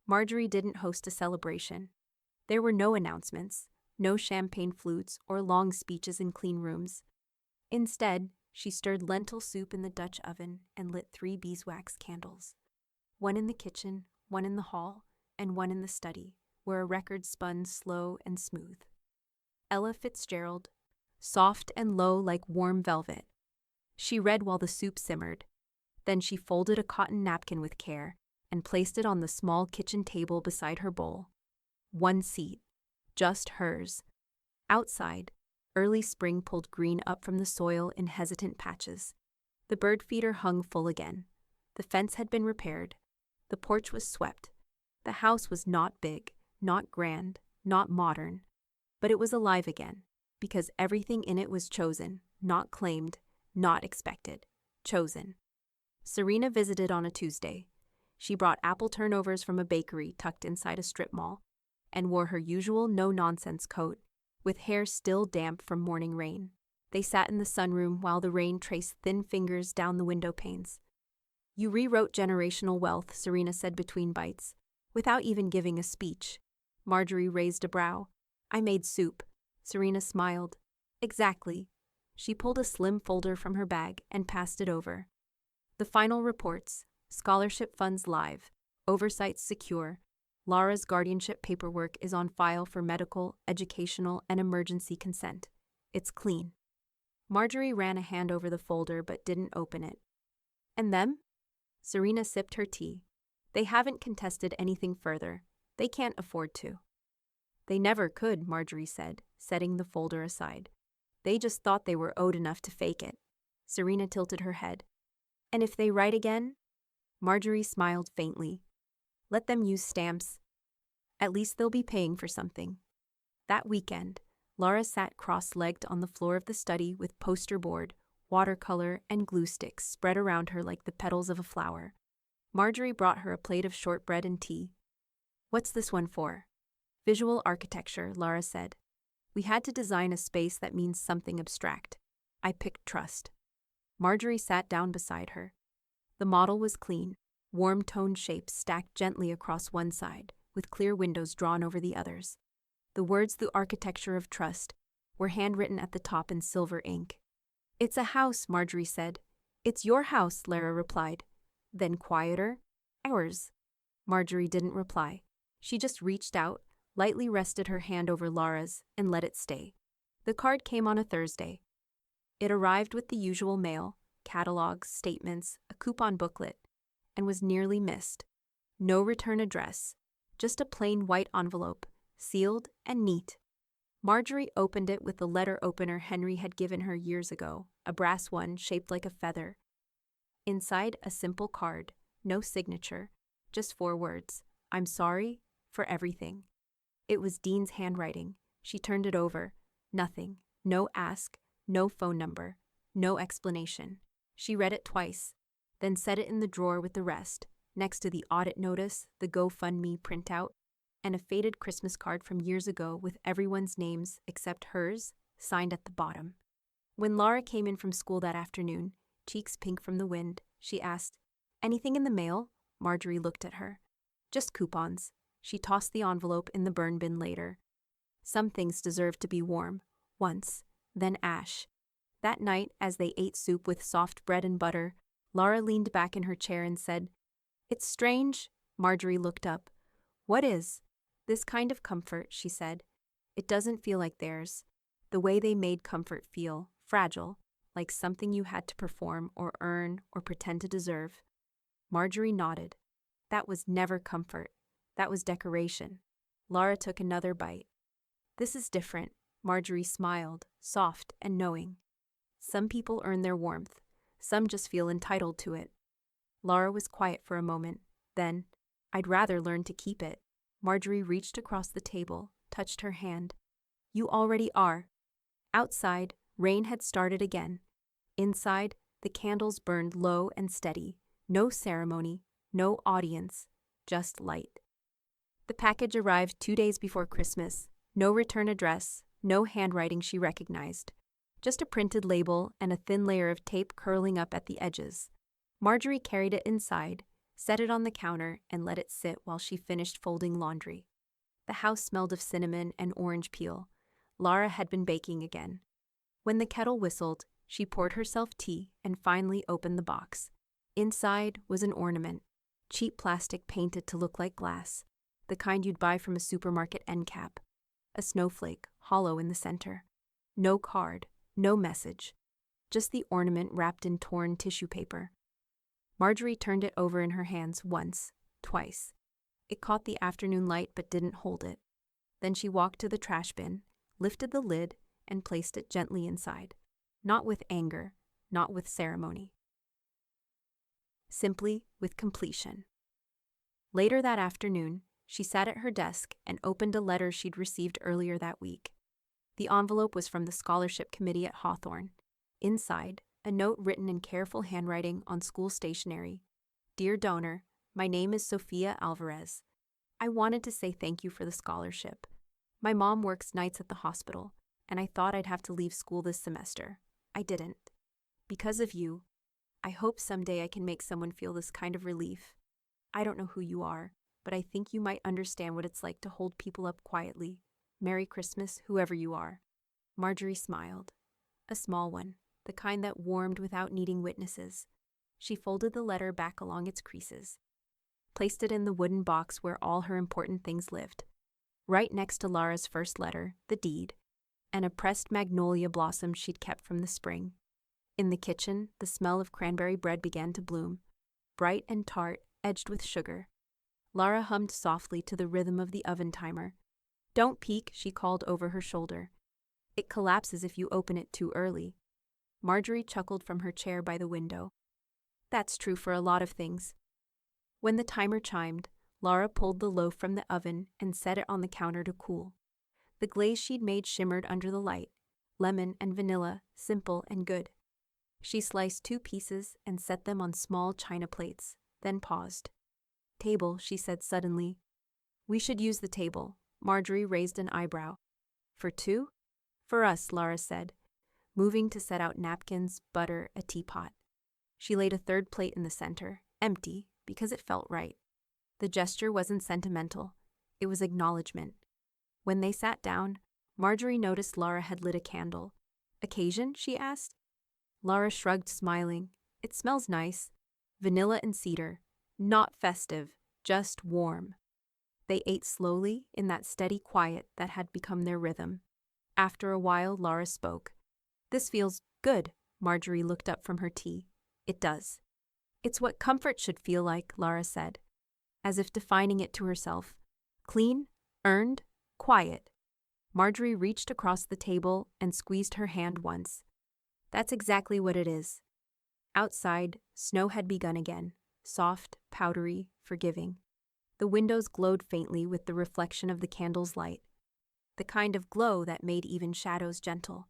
Marjorie didn't host a celebration. There were no announcements, no champagne flutes or long speeches in clean rooms. Instead, she stirred lentil soup in the Dutch oven and lit 3 beeswax candles. One in the kitchen, one in the hall, and one in the study, where a record spun slow and smooth. Ella Fitzgerald, soft and low like warm velvet. She read while the soup simmered. Then she folded a cotton napkin with care and placed it on the small kitchen table beside her bowl. One seat, just hers. Outside, early spring pulled green up from the soil in hesitant patches. The bird feeder hung full again. The fence had been repaired. The porch was swept. The house was not big, not grand, not modern, but it was alive again, because everything in it was chosen, not claimed, not expected, chosen. Serena visited on a Tuesday. She brought apple turnovers from a bakery tucked inside a strip mall and wore her usual no-nonsense coat, with hair still damp from morning rain. They sat in the sunroom while the rain traced thin fingers down the window panes. "You rewrote generational wealth," Serena said between bites, without even giving a speech. Marjorie raised a brow. "I made soup." Serena smiled. "Exactly." She pulled a slim folder from her bag and passed it over. "The final reports, scholarship funds live, oversight secure. Laura's guardianship paperwork is on file for medical, educational, and emergency consent. It's clean." Marjorie ran a hand over the folder but didn't open it. "And them?" Serena sipped her tea. "They haven't contested anything further. They can't afford to." "They never could," Marjorie said, setting the folder aside. "They just thought they were owed enough to fake it." Serena tilted her head. "And if they write again?" Marjorie smiled faintly. "Let them use stamps. At least they'll be paying for something." That weekend, Laura sat cross-legged on the floor of the study with poster board, watercolor, and glue sticks spread around her like the petals of a flower. Marjorie brought her a plate of shortbread and tea. "What's this one for?" "Visual architecture," Laura said. "We had to design a space that means something abstract. I picked trust." Marjorie sat down beside her. The model was clean, warm-toned shapes stacked gently across one side, with clear windows drawn over the others. The words "the architecture of trust" were handwritten at the top in silver ink. "It's a house," Marjorie said. "It's your house," Lara replied. Then quieter, "Ours." Marjorie didn't reply. She just reached out, lightly rested her hand over Laura's, and let it stay. The card came on a Thursday. It arrived with the usual mail, catalogs, statements, a coupon booklet, and was nearly missed. No return address, just a plain white envelope, sealed and neat. Marjorie opened it with the letter opener Henry had given her years ago, a brass one shaped like a feather. Inside, a simple card, no signature, just 4 words: "I'm sorry for everything." It was Dean's handwriting. She turned it over. Nothing. No ask, no phone number, no explanation. She read it twice, then set it in the drawer with the rest, next to the audit notice, the GoFundMe printout, and a faded Christmas card from years ago with everyone's names except hers, signed at the bottom. When Laura came in from school that afternoon, cheeks pink from the wind, she asked, "Anything in the mail?" Marjorie looked at her. "Just coupons." She tossed the envelope in the burn bin later. Some things deserved to be warm, once, then ash. That night, as they ate soup with soft bread and butter, Laura leaned back in her chair and said, "It's strange." Marjorie looked up. "What is?" "This kind of comfort," she said. "It doesn't feel like theirs. The way they made comfort feel, fragile, like something you had to perform or earn or pretend to deserve." Marjorie nodded. That was never comfort. That was decoration. Laura took another bite. "This is different." Marjorie smiled, soft and knowing. "Some people earn their warmth. Some just feel entitled to it." Laura was quiet for a moment. Then, "I'd rather learn to keep it." Marjorie reached across the table, touched her hand. "You already are." Outside, rain had started again. Inside, the candles burned low and steady. No ceremony, no audience, just light. The package arrived 2 days before Christmas. No return address, no handwriting she recognized. Just a printed label and a thin layer of tape curling up at the edges. Marjorie carried it inside, set it on the counter, and let it sit while she finished folding laundry. The house smelled of cinnamon and orange peel. Laura had been baking again. When the kettle whistled, she poured herself tea and finally opened the box. Inside was an ornament, cheap plastic painted to look like glass, the kind you'd buy from a supermarket end cap. A snowflake, hollow in the center. No card, no message, just the ornament wrapped in torn tissue paper. Marjorie turned it over in her hands once, twice. It caught the afternoon light but didn't hold it. Then she walked to the trash bin, lifted the lid, and placed it gently inside. Not with anger, not with ceremony. Simply with completion. Later that afternoon, she sat at her desk and opened a letter she'd received earlier that week. The envelope was from the scholarship committee at Hawthorne. Inside, a note written in careful handwriting on school stationery. "Dear donor, My name is Sofia Alvarez. I wanted to say thank you for the scholarship. My mom works nights at the hospital, and I thought I'd have to leave school this semester. I didn't. Because of you, I hope someday I can make someone feel this kind of relief. I don't know who you are, but I think you might understand what it's like to hold people up quietly. Merry Christmas, whoever you are. Marjorie smiled. A small one, the kind that warmed without needing witnesses. She folded the letter back along its creases, placed it in the wooden box where all her important things lived, right next to Lara's first letter, the deed, and a pressed magnolia blossom she'd kept from the spring. In the kitchen, the smell of cranberry bread began to bloom, bright and tart, edged with sugar. Lara hummed softly to the rhythm of the oven timer. "Don't peek," she called over her shoulder. "It collapses if you open it too early." Marjorie chuckled from her chair by the window. That's true for a lot of things. When the timer chimed, Lara pulled the loaf from the oven and set it on the counter to cool. The glaze she'd made shimmered under the light, lemon and vanilla, simple and good. She sliced 2 pieces and set them on small china plates, then paused. "Table," she said suddenly. "We should use the table." Marjorie raised an eyebrow. "For 2? "For us," Lara said, moving to set out napkins, butter, a teapot. She laid a 3rd plate in the center, empty, because it felt right. The gesture wasn't sentimental. It was acknowledgement. When they sat down, Marjorie noticed Lara had lit a candle. "Occasion?" she asked. Lara shrugged, smiling. "It smells nice. Vanilla and cedar. Not festive, just warm." They ate slowly, in that steady quiet that had become their rhythm. After a while, Lara spoke. "This feels good." Marjorie looked up from her tea. "It does." "It's what comfort should feel like," Lara said, as if defining it to herself. "Clean, earned, quiet." Marjorie reached across the table and squeezed her hand once. "That's exactly what it is." Outside, snow had begun again, soft, powdery, forgiving. The windows glowed faintly with the reflection of the candle's light, the kind of glow that made even shadows gentle.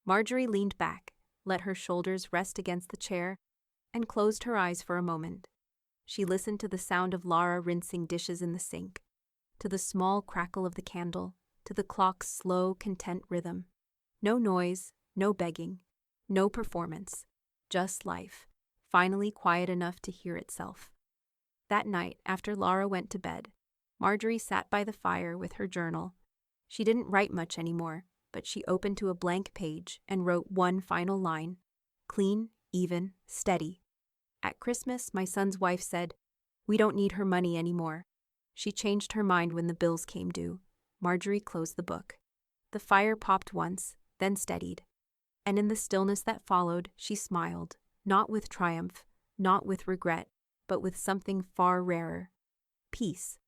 Marjorie leaned back, let her shoulders rest against the chair, and closed her eyes for a moment. She listened to the sound of Lara rinsing dishes in the sink, to the small crackle of the candle, to the clock's slow, content rhythm. No noise, no begging, no performance, just life, finally quiet enough to hear itself. That night, after Lara went to bed, Marjorie sat by the fire with her journal. She didn't write much anymore, but she opened to a blank page and wrote one final line. Clean, even, steady. "At Christmas, my son's wife said, 'We don't need her money anymore.' She changed her mind when the bills came due." Marjorie closed the book. The fire popped once, then steadied. And in the stillness that followed, she smiled, not with triumph, not with regret, but with something far rarer. Peace.